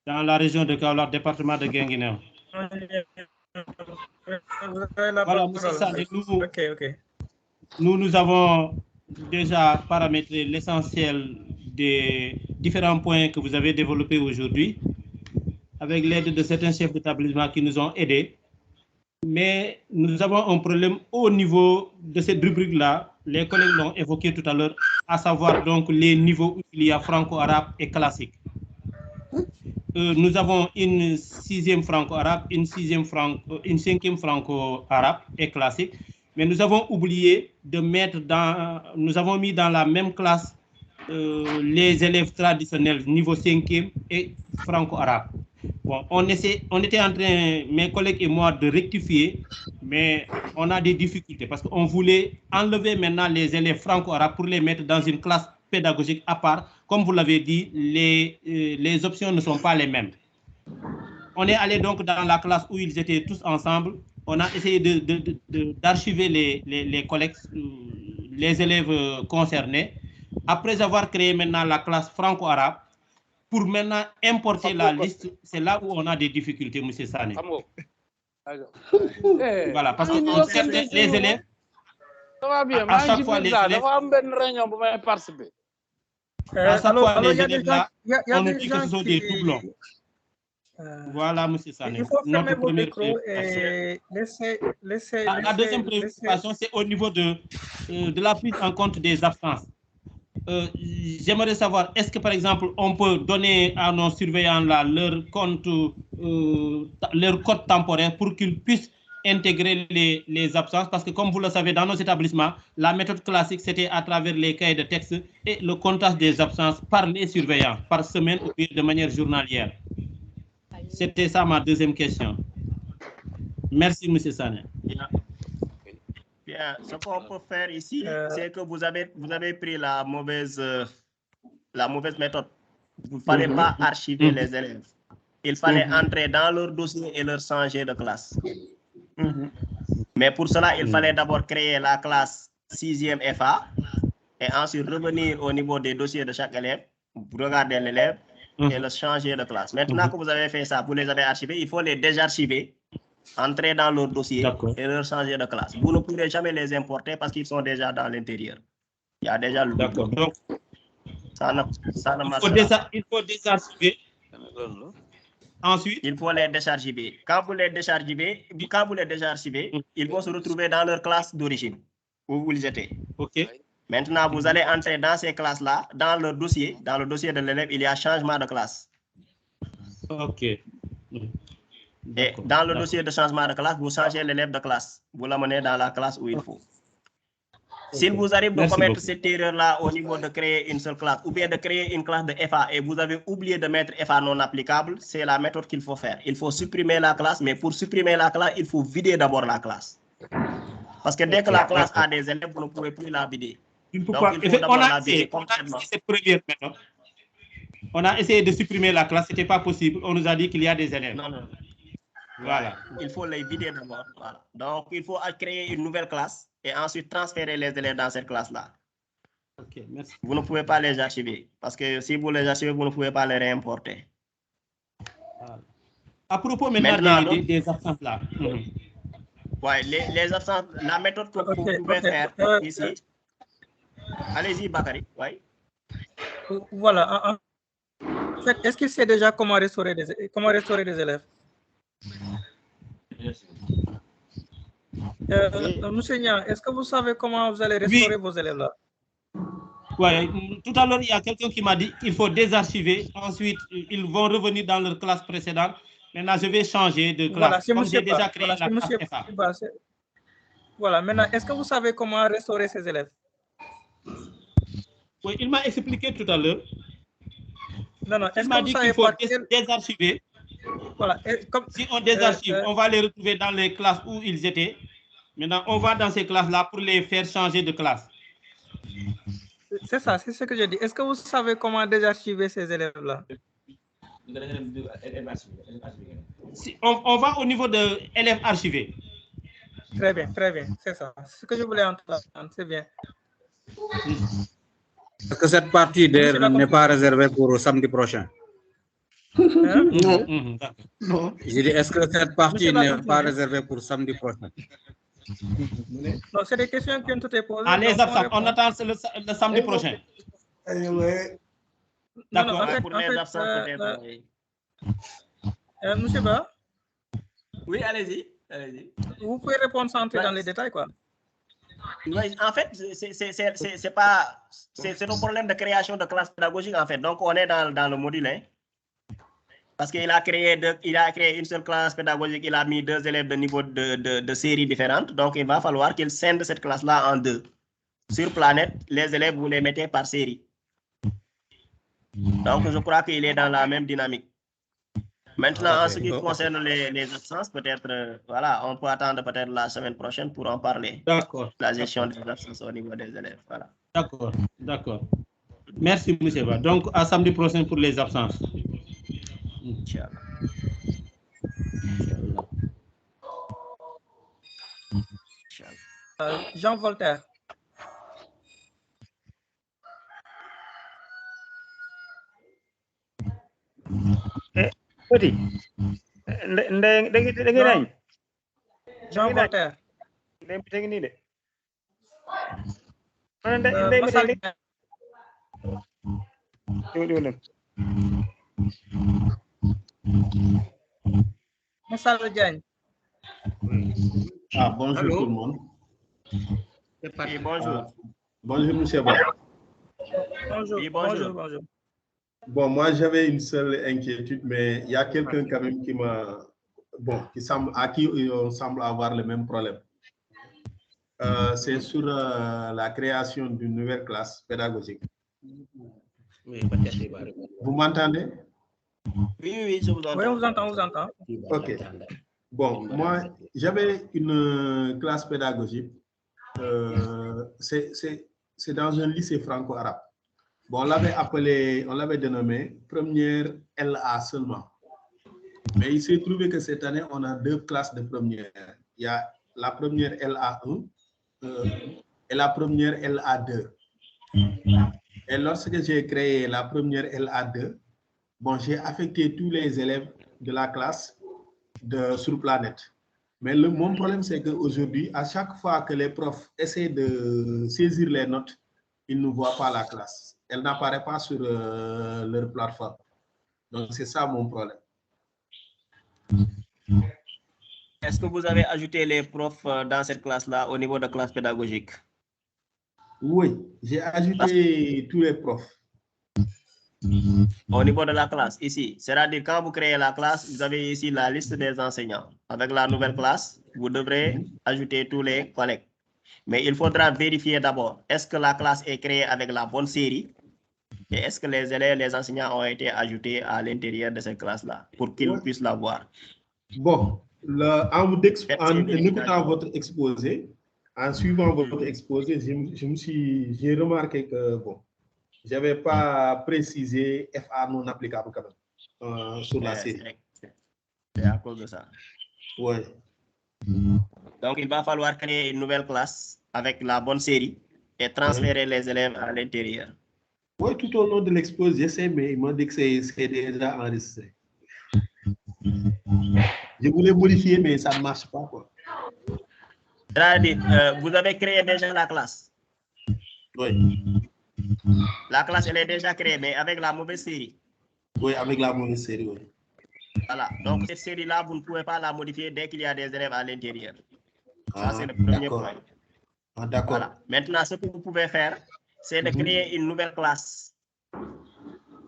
dans la région de Kaolack, département de Guinguinéo. Voilà, monsieur Sané, Ok. Nous avons déjà paramétré l'essentiel des différents points que vous avez développés aujourd'hui, avec l'aide de certains chefs d'établissement qui nous ont aidés. Mais nous avons un problème au niveau de cette rubrique-là. Les collègues l'ont évoqué tout à l'heure, à savoir donc les niveaux où il y a franco-arabe et classique. Nous avons une 6e franco-arabe, une 5e franco-arabe et classique. Mais nous avons oublié de mettre nous avons mis dans la même classe les élèves traditionnels niveau 5e et franco-arabe. Bon, on était en train, mes collègues et moi, de rectifier, mais on a des difficultés parce qu'on voulait enlever maintenant les élèves franco-arabes pour les mettre dans une classe pédagogique à part. Comme vous l'avez dit, les options ne sont pas les mêmes. On est allé donc dans la classe où ils étaient tous ensemble. On a essayé d'archiver les collègues, les élèves concernés. Après avoir créé maintenant la classe franco-arabe, pour maintenant importer la liste, c'est là où on a des difficultés, M. Sané. Voilà, parce que les élèves, ça va bien, à chaque fois, les élèves... À chaque fois, les élèves là, on nous dit que ce sont des doublons. Voilà, M. Sané. Il faut fermer vos micros et laisser... La deuxième préoccupation, c'est au niveau de la prise en compte des absences. J'aimerais savoir, est-ce que par exemple, on peut donner à nos surveillants là leur code temporaire pour qu'ils puissent intégrer les absences, parce que comme vous le savez, dans nos établissements, la méthode classique, c'était à travers les cahiers de texte et le comptage des absences par les surveillants, par semaine ou bien de manière journalière. C'était ça ma deuxième question. Merci, M. Sané. Bien, ce qu'on peut faire ici, c'est que vous avez pris la mauvaise méthode. Vous ne fallait pas archiver les élèves. Il fallait entrer dans leur dossier et leur changer de classe. Mais pour cela, il fallait d'abord créer la classe 6e FA et ensuite revenir au niveau des dossiers de chaque élève, regarder l'élève et le changer de classe. Maintenant que vous avez fait ça, vous les avez archivés, il faut les désarchiver, entrer dans leur dossier et leur changer de classe. Vous ne pourrez jamais les importer parce qu'ils sont déjà dans l'intérieur. Il y a déjà le doublon. Donc, ça ne marche pas. Il faut désarchiver. Ensuite, il faut les décharger. Quand vous les déchargez, ils vont se retrouver dans leur classe d'origine où vous les étiez. OK. Maintenant, vous allez entrer dans ces classes-là, dans le dossier de l'élève, il y a changement de classe. OK. Et dans le dossier de changement de classe, vous changez l'élève de classe. Vous l'amenez dans la classe où il faut. S'il vous arrive de commettre cette erreur-là au niveau de créer une seule classe ou bien de créer une classe de FA et vous avez oublié de mettre FA non applicable, c'est la méthode qu'il faut faire. Il faut supprimer la classe, mais pour supprimer la classe, il faut vider d'abord la classe. Parce que dès que la classe a des élèves, vous ne pouvez plus la vider. Donc, il faut d'abord la vider complètement. Cette première méthode. On a essayé de supprimer la classe, ce n'était pas possible. On nous a dit qu'il y a des élèves. Non. Voilà. Il faut les vider d'abord. Voilà. Donc, il faut créer une nouvelle classe et ensuite transférer les élèves dans cette classe-là. OK, merci. Vous ne pouvez pas les archiver parce que si vous les archivez, vous ne pouvez pas les réimporter. Voilà. À propos maintenant des absences là. Ouais, les absences, la méthode que vous pouvez faire ici. Allez-y, Bakary. Ouais. Voilà. En fait, est-ce qu'il sait déjà comment restaurer des élèves? Monsieur Niang, est-ce que vous savez comment vous allez restaurer vos élèves là? Oui, tout à l'heure, il y a quelqu'un qui m'a dit qu'il faut désarchiver. Ensuite, ils vont revenir dans leur classe précédente. Maintenant, je vais changer de classe. Voilà, c'est comme j'ai monsieur déjà créé la classe FA. Voilà, maintenant, est-ce que vous savez comment restaurer ces élèves? Oui, il m'a expliqué tout à l'heure. Non, il m'a dit qu'il faut désarchiver. Voilà. Si on désarchive, on va les retrouver dans les classes où ils étaient. Maintenant, on va dans ces classes-là pour les faire changer de classe. C'est ça, c'est ce que je dis. Est-ce que vous savez comment désarchiver ces élèves-là? Si on va au niveau de élèves archivés. Très bien, c'est ça. Ce que je voulais entendre, c'est bien. Est-ce que cette partie n'est pas réservée pour samedi prochain? Hein? Non. J'ai dit, est-ce que cette partie n'est pas réservée pour samedi prochain? Non, c'est des questions qui ont été posées. Ah, les absents, on attend le samedi prochain. D'accord. En fait, pour les absents, peut-être. Monsieur Ba? Oui, allez-y. Allez-y. Vous pouvez répondre sans entrer dans les détails, quoi. Oui, en fait, c'est pas, c'est un problème de création de classe pédagogique, en fait. Donc, on est dans le module 1. Parce qu'il a créé une seule classe pédagogique, il a mis 2 élèves de niveau de séries différentes. Donc, il va falloir qu'il scinde cette classe-là en 2. Sur Planète, les élèves, vous les mettez par série. Donc, je crois qu'il est dans la même dynamique. Maintenant, en ce qui concerne les absences, peut-être, voilà, on peut attendre peut-être la semaine prochaine pour en parler. D'accord. La gestion des absences au niveau des élèves, voilà. D'accord, d'accord. Merci, M. Ba. Donc, à samedi prochain pour les absences. Inch'Allah. Jean Voltaire. Petit. Jean Voltaire. Massal Diagne. Ah, bonjour Allô? tout le monde. Oui, bonjour. Bonjour, monsieur Ba. Bonjour, Oui, bonjour. bonjour. Bon, moi, j'avais une seule inquiétude, mais il y a quelqu'un quand même qui m'a... Bon, à qui on semble avoir le même problème. C'est sur la création d'une nouvelle classe pédagogique. Vous m'entendez? Oui, je vous entends. Oui, on vous entend, OK. Bon, moi, j'avais une classe pédagogique. C'est dans un lycée franco-arabe. Bon, on l'avait dénommé première LA seulement. Mais il s'est trouvé que cette année, on a 2 classes de première. Il y a la première LA1 et la première LA2. Et lorsque j'ai créé la première LA2, bon, j'ai affecté tous les élèves de la classe sur Planète. Mais mon problème, c'est qu'aujourd'hui, à chaque fois que les profs essaient de saisir les notes, ils ne voient pas la classe. Elle n'apparaît pas sur leur plateforme. Donc, c'est ça mon problème. Est-ce que vous avez ajouté les profs dans cette classe-là au niveau de classe pédagogique? Oui, j'ai ajouté tous les profs. Au niveau de la classe, ici. C'est-à-dire quand vous créez la classe, vous avez ici la liste des enseignants. Avec la nouvelle classe, vous devrez ajouter tous les collègues. Mais il faudra vérifier d'abord, est-ce que la classe est créée avec la bonne série? Et est-ce que les élèves, les enseignants ont été ajoutés à l'intérieur de cette classe-là pour qu'ils puissent la voir? Bon, en écoutant votre exposé, en suivant votre exposé, j'ai remarqué que, bon, je n'avais pas précisé FA non applicable quand même sur la série. C'est à cause de ça. Oui. Donc, il va falloir créer une nouvelle classe avec la bonne série et transférer les élèves à l'intérieur. Oui, tout au long de l'exposé, j'essaie, mais il m'a dit que c'est déjà enregistré. Je voulais modifier, mais ça ne marche pas, quoi. C'est-à-dire, vous avez créé déjà la classe? Oui. La classe, elle est déjà créée, mais avec la mauvaise série? Oui, avec la mauvaise série, oui. Voilà. Donc, cette série-là, vous ne pouvez pas la modifier dès qu'il y a des élèves à l'intérieur. Ça, c'est le premier point. Ah, d'accord. Voilà. Maintenant, ce que vous pouvez faire, c'est de créer une nouvelle classe.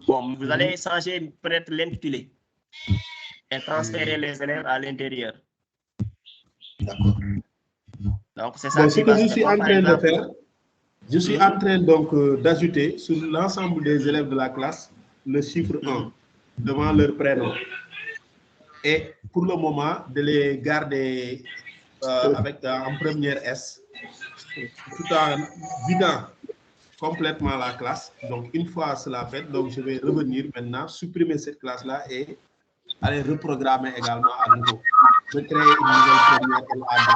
Bon, vous allez changer peut-être l'intitulé et transférer les élèves à l'intérieur. D'accord. Donc, c'est ça bon, ce que je suis en train de faire, je suis en train donc d'ajouter sur l'ensemble des élèves de la classe le chiffre 1 devant leur prénom. Et pour le moment, de les garder avec en première S, tout en vidant complètement la classe. Donc, une fois cela fait, donc je vais revenir maintenant, supprimer cette classe-là et aller reprogrammer également à nouveau. Je crée une nouvelle première LA2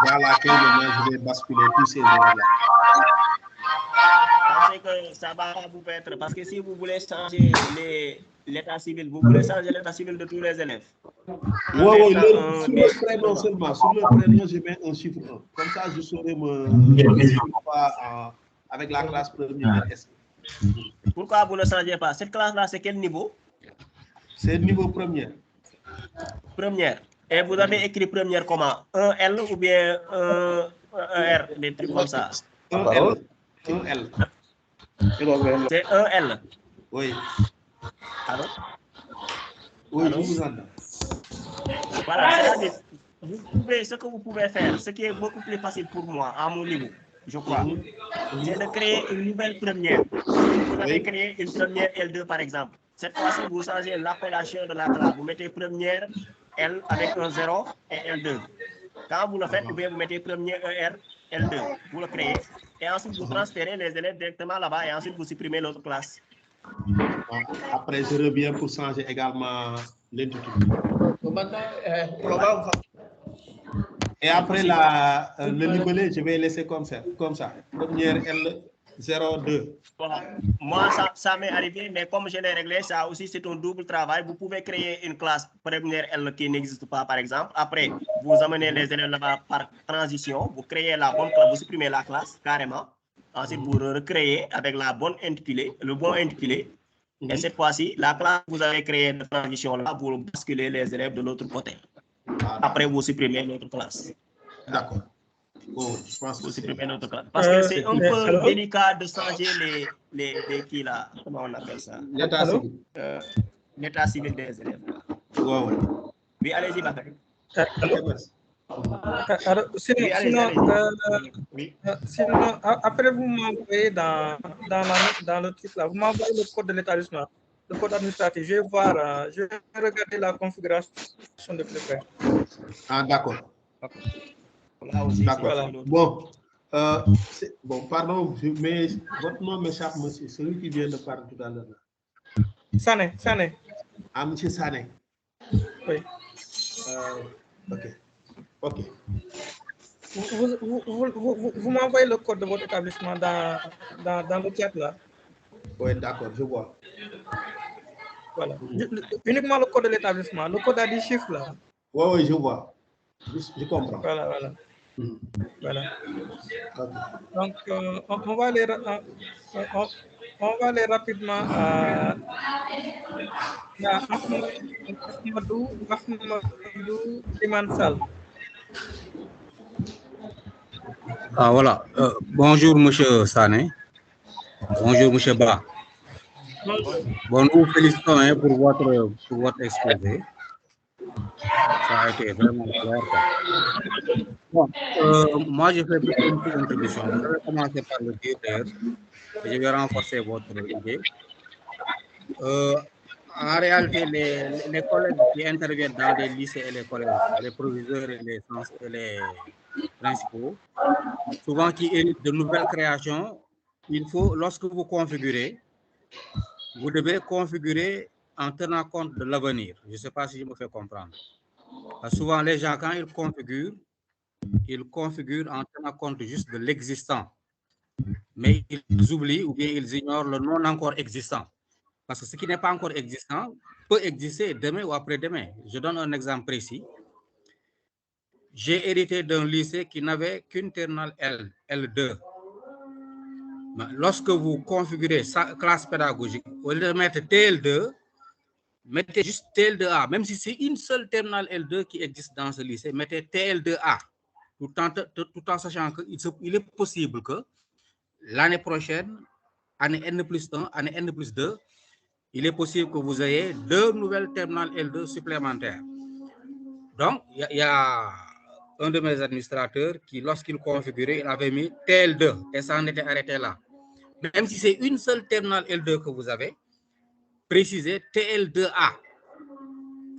dans laquelle maintenant je vais basculer tous ces élèves-là. Pensez que ça va vous permettre, parce que si vous voulez changer l'état civil. Vous voulez changer l'état civil de tous les élèves? Oui, sur le prénom seulement. Sur le prénom, je mets un chiffre 1. Comme ça, je saurai avec la classe première. Pourquoi vous ne changez pas? Cette classe-là, c'est quel niveau? C'est niveau première. Première. Et vous avez écrit première comment? Un L ou bien un R, des trucs comme ça? Un L. Un L. C'est un L. Oui. Allô? Oui, allô? je vous entends. Voilà, c'est-à-dire, ce que vous pouvez faire, ce qui est beaucoup plus facile pour moi, à mon niveau, je crois, c'est de créer une nouvelle première. Vous avez créé une première L2 par exemple. Cette fois-ci, vous changez l'appellation de la classe. Vous mettez première L avec un 0 et L2. Quand vous le faites, vous mettez première ER, L2. Vous le créez. Et ensuite, vous transférez les élèves directement là-bas et ensuite, vous supprimez l'autre classe. Après, je reviens pour changer également l'intitulé. Et après, le libellé, je vais laisser comme ça. Première L02. Voilà. Moi, ça m'est arrivé, mais comme je l'ai réglé, ça aussi, c'est un double travail. Vous pouvez créer une classe première L qui n'existe pas, par exemple. Après, vous amenez les élèves là-bas par transition. Vous créez la bonne classe, vous supprimez la classe carrément. Ensuite, vous recréez avec la bonne intitulé, le bon intitulé. Et cette fois-ci, la classe que vous avez créée de transition là, vous basculez les élèves de l'autre côté. Après, vous supprimez l'autre classe. D'accord. Oh, je pense vous supprimez l'autre classe. Parce que c'est un peu délicat de changer les qui là. Comment on appelle ça? L'état civil. L'état civil des élèves. Ouais. Oui, allez-y, Bakary. Alors, sinon, après vous m'envoyez dans le truc là, vous m'envoyez le code de l'établissement, le code administratif. Je vais voir, je vais regarder la configuration de plus près. Ah, d'accord. D'accord. Voilà. Bon, pardon, mais votre nom m'échappe, monsieur, celui qui vient de parler tout à l'heure. Sané. Ah, monsieur Sané. Oui. Ok. Vous m'envoyez le code de votre établissement dans le chat là. Oui, d'accord, je vois. Voilà. Uniquement le code de l'établissement. Le code a 10 chiffres là. Oui, je vois. Je comprends. Voilà. Donc, on va aller rapidement à Ahmadou Limansal. Ah voilà. Bonjour monsieur Sané. Bonjour monsieur Ba. Bon, nous vous félicitons pour votre exposé. Ça a été vraiment clair. Bon, moi je fais plutôt une petite introduction. Je vais commencer par le dire et je vais renforcer votre idée. En réalité, les collègues qui interviennent dans les lycées et les collèges, les proviseurs et les principaux, souvent qui héritent de nouvelles créations, il faut, lorsque vous configurez, vous devez configurer en tenant compte de l'avenir. Je ne sais pas si je me fais comprendre. Parce que souvent, les gens, quand ils configurent en tenant compte juste de l'existant. Mais ils oublient ou bien ils ignorent le non encore existant. Parce que ce qui n'est pas encore existant peut exister demain ou après-demain. Je donne un exemple précis. J'ai hérité d'un lycée qui n'avait qu'une terminale L2. Lorsque vous configurez sa classe pédagogique, au lieu de mettre TL2, mettez juste TL2A. Même si c'est une seule terminale L2 qui existe dans ce lycée, mettez TL2A. Tout en sachant qu'il est possible que l'année prochaine, année N+1, année N+2, il est possible que vous ayez 2 nouvelles terminales L2 supplémentaires. Donc, il y a un de mes administrateurs qui, lorsqu'il configurait, il avait mis TL2 et ça en était arrêté là. Même si c'est une seule terminale L2 que vous avez, précisez TL2A,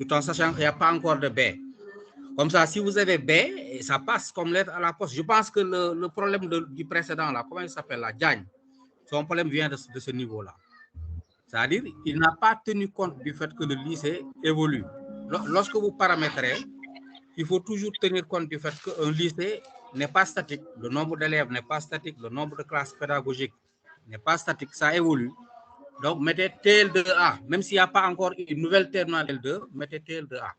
tout en sachant qu'il n'y a pas encore de B. Comme ça, si vous avez B, ça passe comme lettre à la poste. Je pense que le problème du précédent, là, comment il s'appelle, la Diagne, son problème vient de ce niveau-là. C'est-à-dire qu'il n'a pas tenu compte du fait que le lycée évolue. Lorsque vous paramétrez, il faut toujours tenir compte du fait qu'un lycée n'est pas statique. Le nombre d'élèves n'est pas statique. Le nombre de classes pédagogiques n'est pas statique. Ça évolue. Donc, mettez TL2A. Même s'il n'y a pas encore une nouvelle terminale L2, mettez TL2A.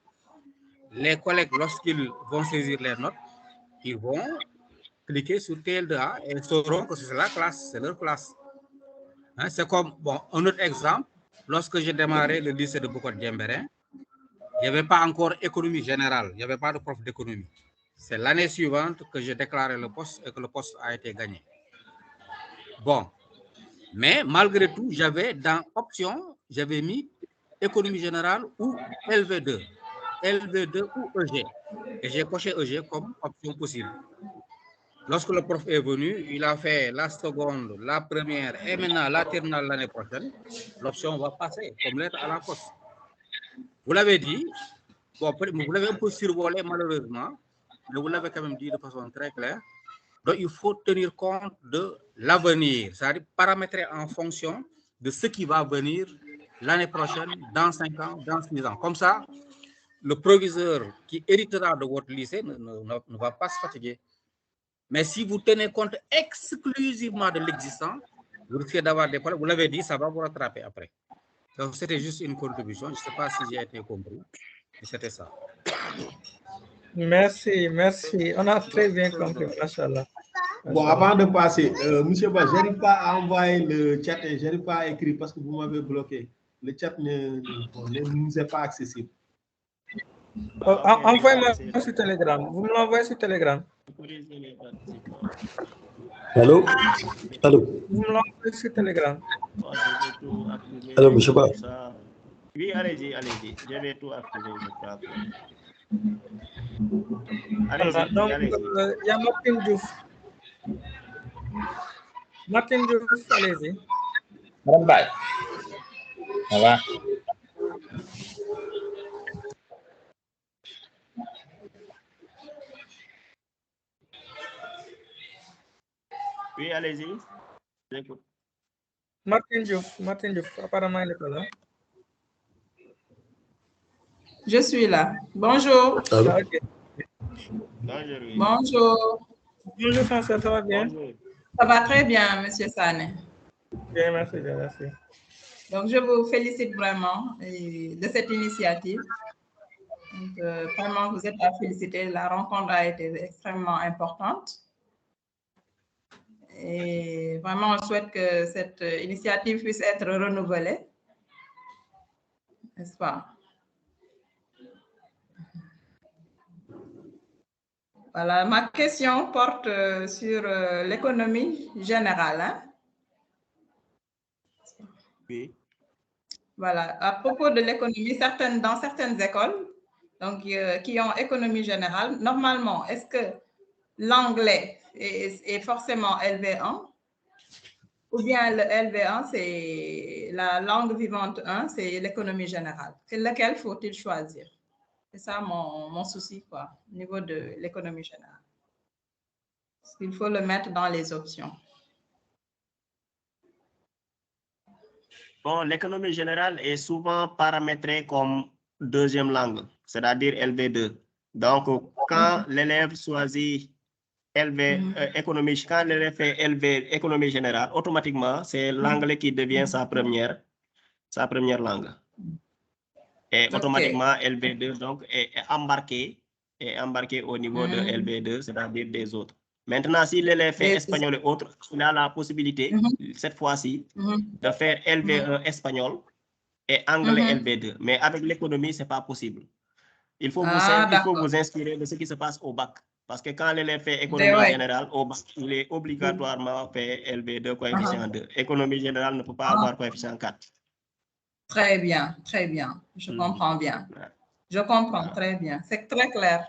Les collègues, lorsqu'ils vont saisir les notes, ils vont cliquer sur TL2A et ils sauront que c'est la classe, c'est leur classe. Hein, c'est comme, bon, un autre exemple, lorsque j'ai démarré le lycée de Boucotte-Diembéring, il n'y avait pas encore économie générale, il n'y avait pas de prof d'économie. C'est l'année suivante que j'ai déclaré le poste et que le poste a été gagné. Bon, mais malgré tout, j'avais dans option, j'avais mis économie générale ou LV2. LV2 ou EG. Et j'ai coché EG comme option possible. Lorsque le prof est venu, il a fait la seconde, la première et maintenant la terminale l'année prochaine. L'option va passer comme lettre à la poste. Vous l'avez dit, bon, vous l'avez un peu survolé malheureusement, mais vous l'avez quand même dit de façon très claire. Donc, il faut tenir compte de l'avenir, c'est-à-dire paramétrer en fonction de ce qui va venir l'année prochaine, dans 5 ans, dans 6 ans. Comme ça, le proviseur qui héritera de votre lycée ne va pas se fatiguer. Mais si vous tenez compte exclusivement de l'existant, vous risquez d'avoir des problèmes. Vous l'avez dit, ça va vous rattraper après. Donc, c'était juste une contribution. Je ne sais pas si j'ai été compris. C'était ça. Merci, merci. On a très bien compris, machallah. Bon, avant de passer, monsieur Ba, je n'arrive pas à envoyer le chat et je n'arrive pas à écrire parce que vous m'avez bloqué. Le chat ne nous est pas accessible. Envoyez-moi sur Telegram. Vous me l'envoyez sur Telegram. Allô? Allô? Vous me l'envoyez sur Telegram. Allô, monsieur Ba? Oui, allez-y, allez-y. Je vais tout activer, je crois. Allez-y, Donc, allez-y. il y a Martin Diouf. Martin Diouf, allez-y. Madame Baye. Ça va? Oui, allez-y. J'écoute. Martin Diouf, apparemment, il est pas là. Je suis là. Bonjour. Ah, ok. Bonjour. Oui. Bonjour. Bonjour, François, ça va bien? Bonjour. Ça va très bien, Monsieur Sané. Bien, merci, bien, merci. Donc, je vous félicite vraiment de cette initiative. Donc, vraiment, vous êtes à féliciter. La rencontre a été extrêmement importante. Et vraiment, on souhaite que cette initiative puisse être renouvelée. N'est-ce pas? Voilà, ma question porte sur l'économie générale. Hein? Oui. Voilà, à propos de l'économie, dans certaines écoles donc, qui ont économie générale, normalement, est-ce que l'anglais est forcément LV1 ou bien le LV1, c'est la langue vivante 1, c'est l'économie générale? Lequel faut-il choisir? C'est ça mon souci, quoi, au niveau de l'économie générale. Il faut le mettre dans les options. Bon, l'économie générale est souvent paramétrée comme deuxième langue, c'est-à-dire LV2. Donc, quand l'élève choisit économie, quand l'élève fait LV économie générale, automatiquement, c'est l'anglais qui devient sa première langue. Et automatiquement, LV2 donc, est embarqué au niveau de LV2, c'est-à-dire des autres. Maintenant, si l'élève fait espagnol et autres, il a la possibilité, cette fois-ci, de faire LV1 espagnol et anglais LV2. Mais avec l'économie, ce n'est pas possible. Il faut vous inspirer de ce qui se passe au bac. Parce que quand l'élève fait économie générale, au bac, il est obligatoirement fait LV2 coefficient 2. Économie générale ne peut pas avoir coefficient 4. Très bien, très bien. Je comprends bien. Je comprends très bien. C'est très clair.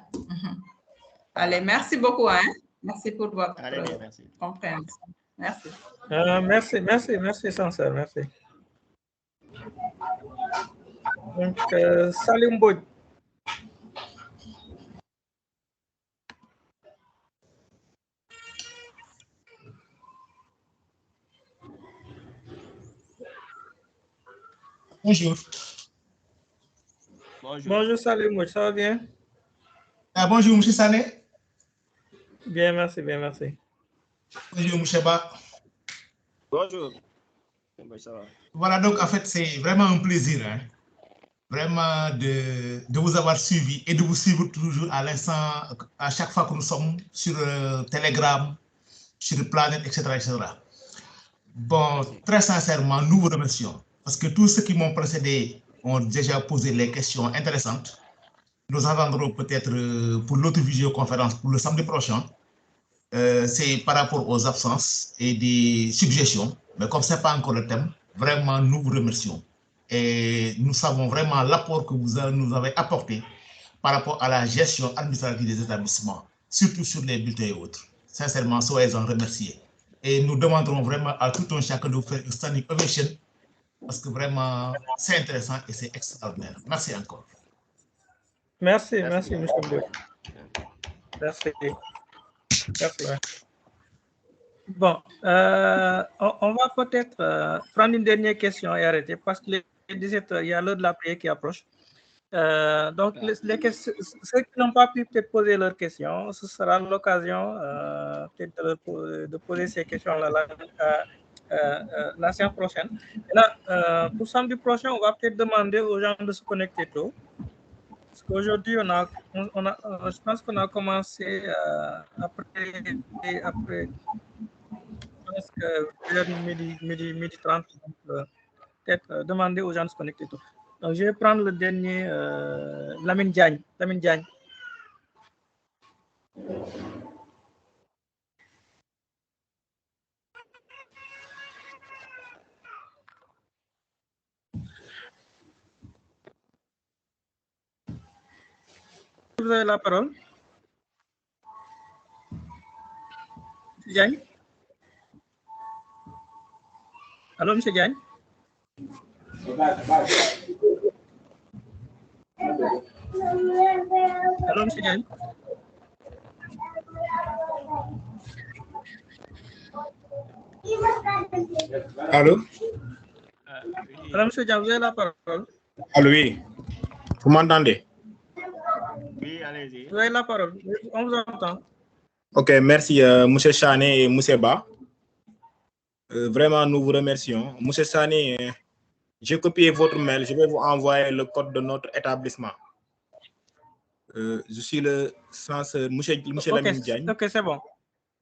Allez, merci beaucoup. Hein? Merci pour votre compréhension. Merci. Merci, sincère, merci. Donc, Salim Boud. Bonjour. Bonjour Salim Boud, ça va bien? Bonjour, M. Sané. Bien, merci, bien, merci. Bonjour, M. Ba. Bonjour. Ça va? Voilà, donc en fait, c'est vraiment un plaisir, hein, vraiment de vous avoir suivi et de vous suivre toujours à l'instant, à chaque fois que nous sommes sur Telegram, sur le Planète, etc., etc. Bon, très sincèrement, nous vous remercions parce que tous ceux qui m'ont précédé ont déjà posé les questions intéressantes. Nous attendrons peut-être pour l'autre visioconférence pour le samedi prochain. C'est par rapport aux absences et des suggestions. Mais comme ce n'est pas encore le thème, vraiment, nous vous remercions. Et nous savons vraiment l'apport que vous nous avez apporté par rapport à la gestion administrative des établissements, surtout sur les bulletins et autres. Sincèrement, soyez-en remerciés. Et nous demanderons vraiment à tout un chacun de vous faire une standing ovation parce que vraiment, c'est intéressant et c'est extraordinaire. Merci encore. Merci, merci, M. Mbeu. Merci. Merci. Bon, on va peut-être prendre une dernière question et arrêter parce qu'il est 17h, il y a l'heure de la prière qui approche. Donc, ceux qui n'ont pas pu peut-être poser leurs questions, ce sera l'occasion peut-être de poser ces questions-là la séance prochaine. Et là, pour samedi prochain, on va peut-être demander aux gens de se connecter tôt. Parce qu'aujourd'hui, je pense qu'on a commencé après midi 30, peut-être demander aux gens de se connecter tôt. Donc, je vais prendre le dernier, Lamine Diagne. Lamine Diagne. Vous avez la parole. Diagne. Allô, M. Diagne. Allô, M. Diagne. Allô? Alors, M. Diagne, vous avez la parole. Allô, oui. Vous m'entendez? Oui, allez-y. Vous avez la parole. On vous entend. Ok, merci, M. Chané et M. Ba. Vraiment, nous vous remercions. M. Chané, j'ai copié votre mail. Je vais vous envoyer le code de notre établissement. Je suis le censeur, M. Lamine Diagne. Ok, c'est bon.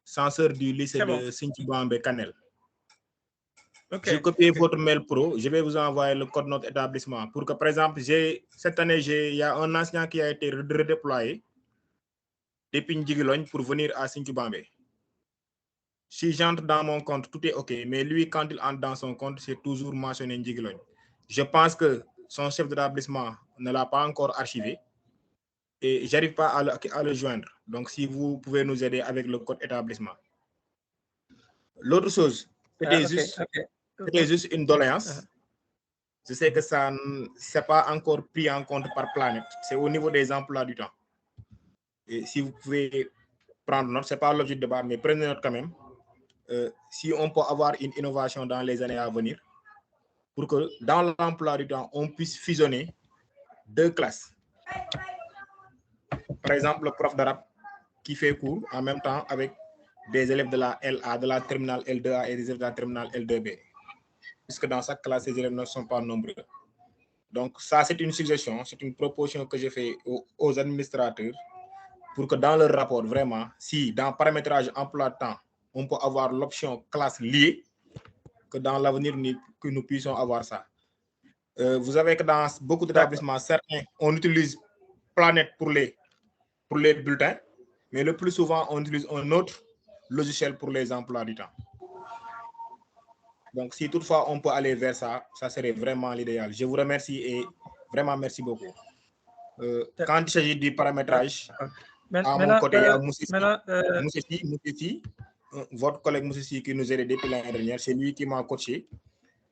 Censeur du lycée de Sinthiou-Bambey Canel. Okay. J'ai copié votre mail pro. Je vais vous envoyer le code de notre établissement pour que, par exemple, cette année, il y a un enseignant qui a été redéployé depuis Ndjiguilogne pour venir à Sinthiou-Bambey. Si j'entre dans mon compte, tout est OK. Mais lui, quand il entre dans son compte, c'est toujours mentionné Ndjiguilogne. Je pense que son chef d'établissement ne l'a pas encore archivé et je n'arrive pas à le joindre. Donc, si vous pouvez nous aider avec le code établissement. L'autre chose, c'était juste une doléance. Je sais que ça n'est pas encore pris en compte par Planète. C'est au niveau des emplois du temps. Et si vous pouvez prendre note, ce n'est pas l'objet de débat, mais prenez note quand même. Si on peut avoir une innovation dans les années à venir, pour que dans l'emploi du temps, on puisse fusionner 2 classes. Par exemple, le prof d'arabe qui fait cours en même temps avec des élèves de la LA, de la terminale L2A et des élèves de la terminale L2B. Puisque dans chaque classe, ces élèves ne sont pas nombreux. Donc ça, c'est une suggestion, c'est une proposition que j'ai faite aux administrateurs pour que dans leur rapport, vraiment, si dans paramétrage emploi-temps, on peut avoir l'option classe liée, que dans l'avenir, que nous puissions avoir ça. Vous savez que dans beaucoup d'établissements, certains, on utilise Planète pour les bulletins, mais le plus souvent, on utilise un autre logiciel pour les emplois du temps. Donc, si toutefois on peut aller vers ça, ça serait vraiment l'idéal. Je vous remercie et vraiment merci beaucoup. Quand il s'agit du paramétrage, à mon côté, il y a Moussessi, votre collègue Moussessi qui nous aide depuis l'année dernière, c'est lui qui m'a coaché.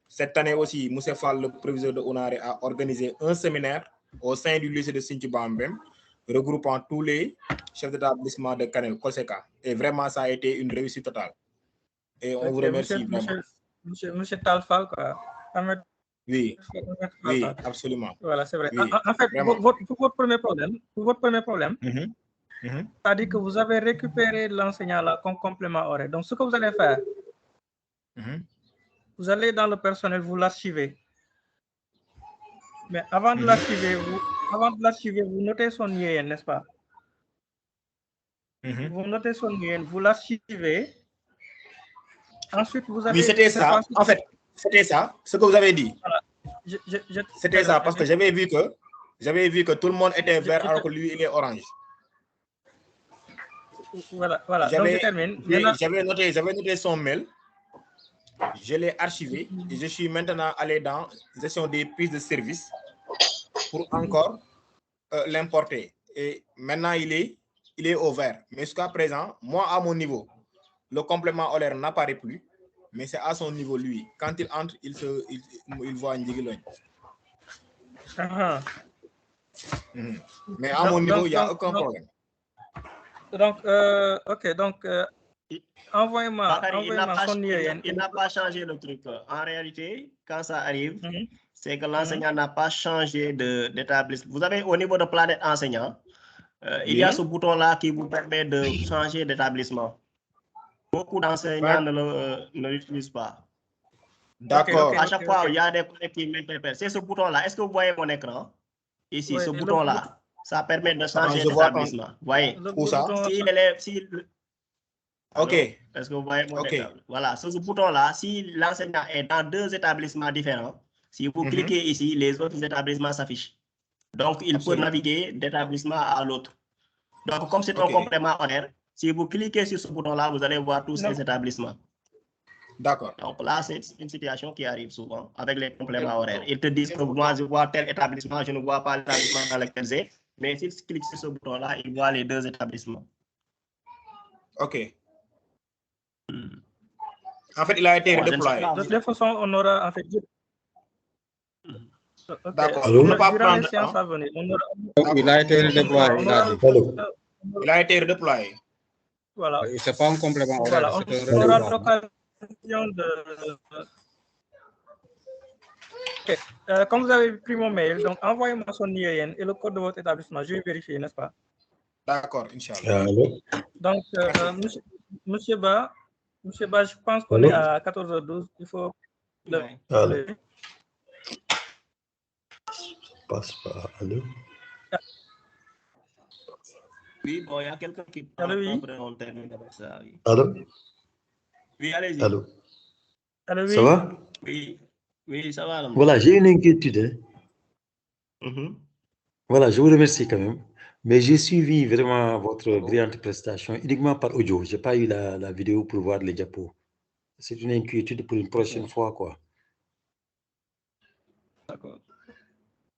Cette année aussi, Moussé Fall, le proviseur de Onaré, a organisé un séminaire au sein du lycée de Sinthiou-Bambey, regroupant tous les chefs d'établissement de Canel, Koseka. Et vraiment, ça a été une réussite totale. Et on vous remercie vraiment. Monsieur Talfal, quoi. Oui, oui, absolument. Voilà, c'est vrai. Oui, en fait, pour votre premier problème, c'est-à-dire que vous avez récupéré l'enseignant là comme complément horaire. Donc, ce que vous allez faire, vous allez dans le personnel, vous l'archivez. Mais avant de l'archiver, vous notez son IEN, n'est-ce pas? Vous notez son IEN, vous l'archivez. Ensuite, vous avez... Oui, c'était ça. En fait, c'était ça, ce que vous avez dit. Voilà. C'était ça, parce que j'avais vu que tout le monde était vert alors que lui, il est orange. Voilà. Donc, je termine. J'avais noté son mail. Je l'ai archivé et je suis maintenant allé dans gestion des prises de service pour encore l'importer. Et maintenant, il est au vert. Mais jusqu'à présent, moi, à mon niveau, le complément horaire n'apparaît plus, mais c'est à son niveau, lui. Quand il entre, il voit un Ndjiguilogne. Mais à mon niveau, il n'y a aucun problème. Donc, ok, donc, envoyez-moi son IEN. Il n'a pas changé le truc. En réalité, quand ça arrive, c'est que l'enseignant n'a pas changé d'établissement. Vous avez au niveau de planète enseignant, il y a ce bouton-là qui vous permet de changer d'établissement. Beaucoup d'enseignants ne l'utilisent pas. D'accord. À chaque fois, il y a des collègues qui m'interpellent. C'est ce bouton-là. Est-ce que vous voyez mon écran? Ici, ce bouton-là, ça permet de changer d'établissement. Vous voyez? Où ça? Ok. Est-ce que vous voyez mon écran? Voilà, ce bouton-là, si l'enseignant est dans 2 établissements différents, si vous cliquez ici, les autres établissements s'affichent. Donc, il peut naviguer d'établissement à l'autre. Donc, comme c'est un complément horaire, si vous cliquez sur ce bouton-là, vous allez voir tous ces établissements. D'accord. Donc là, c'est une situation qui arrive souvent avec les compléments horaires. Ils te disent que moi, je vois tel établissement, je ne vois pas l'établissement dans lequel j'ai. Mais s'ils cliquent sur ce bouton-là, ils voient les 2 établissements. OK. En fait, il a été redéployé. De toute façon, on aura en fait... D'accord. Il a été redéployé. Il a été redéployé. Voilà. C'est pas un complément horaire. Voilà, on aura l'occasion de... Okay. Comme vous avez pris mon mail, donc envoyez-moi son IEN et le code de votre établissement. Je vais vérifier, n'est-ce pas? D'accord, Inch'Allah. Donc, monsieur Ba, je pense qu'on est à 14h12. Il faut... Passe pas. Allô? Oui, bon, il y a quelqu'un qui parle. On termine avec ça. Oui. Allô? Oui, allez-y. Allô? Allô, oui. Ça va? Oui, ça va. Voilà, j'ai une inquiétude. Voilà, je vous remercie quand même. Mais j'ai suivi vraiment votre brillante prestation uniquement par audio. Je n'ai pas eu la vidéo pour voir les diapos. C'est une inquiétude pour une prochaine fois, quoi. D'accord.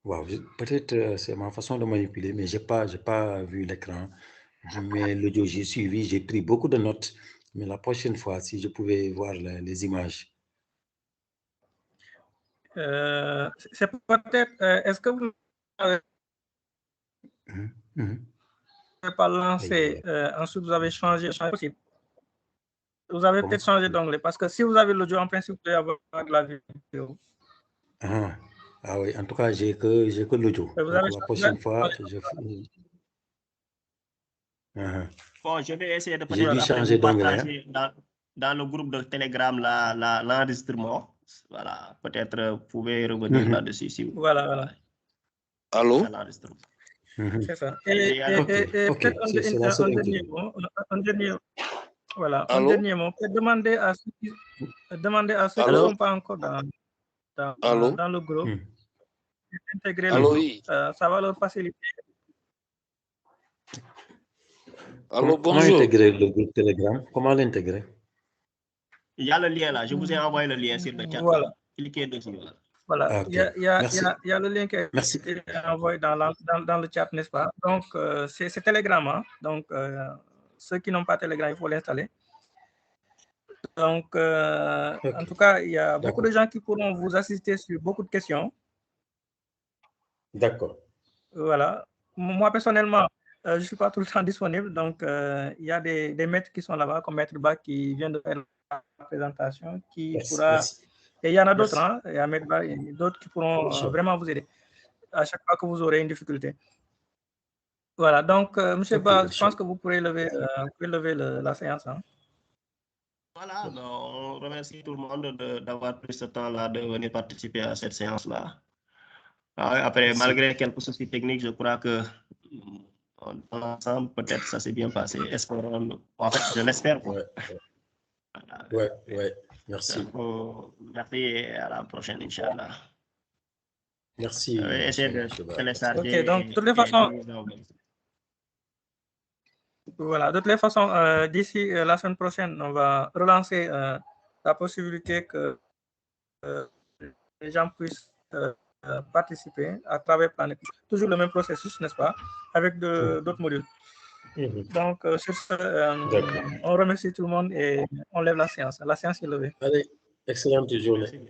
Wow, peut-être c'est ma façon de manipuler, mais je n'ai pas vu l'écran. Mais l'audio, j'ai suivi, j'ai pris beaucoup de notes. Mais la prochaine fois, si je pouvais voir les images. C'est peut-être... Est-ce que vous n'avez pas lancé, ensuite vous avez changé possible. Vous avez peut-être changé d'onglet, parce que si vous avez l'audio, en principe, vous pouvez avoir de la vidéo. Ah oui, en tout cas, j'ai que l'audio. La prochaine fois, je Bon, je vais essayer de changer partager dans le groupe de Telegram l'enregistrement. Voilà, peut-être vous pouvez revenir là-dessus si vous... Voilà. Allô? C'est ça. Et peut-être un dernier mot. Voilà, un dernier mot. Peut-être demander à ceux qui ne sont pas encore dans le groupe d'intégrer le groupe. Ça va leur faciliter. Allô, bonjour. Comment intégrer le groupe Telegram? Comment l'intégrer? Il y a le lien là. Je vous ai envoyé le lien sur le chat. Voilà. Cliquez dessus. Voilà. Il y a le lien qui est envoyé dans le chat, n'est-ce pas? Donc, c'est Telegram. Hein? Donc, ceux qui n'ont pas Telegram, il faut l'installer. Donc, en tout cas, il y a beaucoup de gens qui pourront vous assister sur beaucoup de questions. D'accord. Voilà. Moi, personnellement, je ne suis pas tout le temps disponible. Donc, il y a des maîtres qui sont là-bas, comme Maître Bach qui vient de faire la présentation, qui pourra... Et il y en a d'autres, hein? Il y a Maître Bach, il y a d'autres qui pourront vraiment vous aider à chaque fois que vous aurez une difficulté. Voilà. Donc, M. Bach, je pense que vous pourrez lever la séance. Hein? Voilà, donc, on remercie tout le monde d'avoir pris ce temps-là de venir participer à cette séance-là. Après, Merci. malgré quelques soucis techniques, je crois que ensemble, peut-être ça s'est bien passé. Espérons, en fait, je l'espère. Ouais, merci. Merci et à la prochaine, Inch'Allah. Merci. Essayez de télécharger. Ok, donc, de toutes les façons, voilà, de toutes les façons, d'ici la semaine prochaine, on va relancer la possibilité que les gens puissent participer à travers Planet. Toujours le même processus, n'est-ce pas, avec d'autres modules. Donc, sur ce, on remercie tout le monde et on lève la séance. La séance est levée. Allez, excellente journée.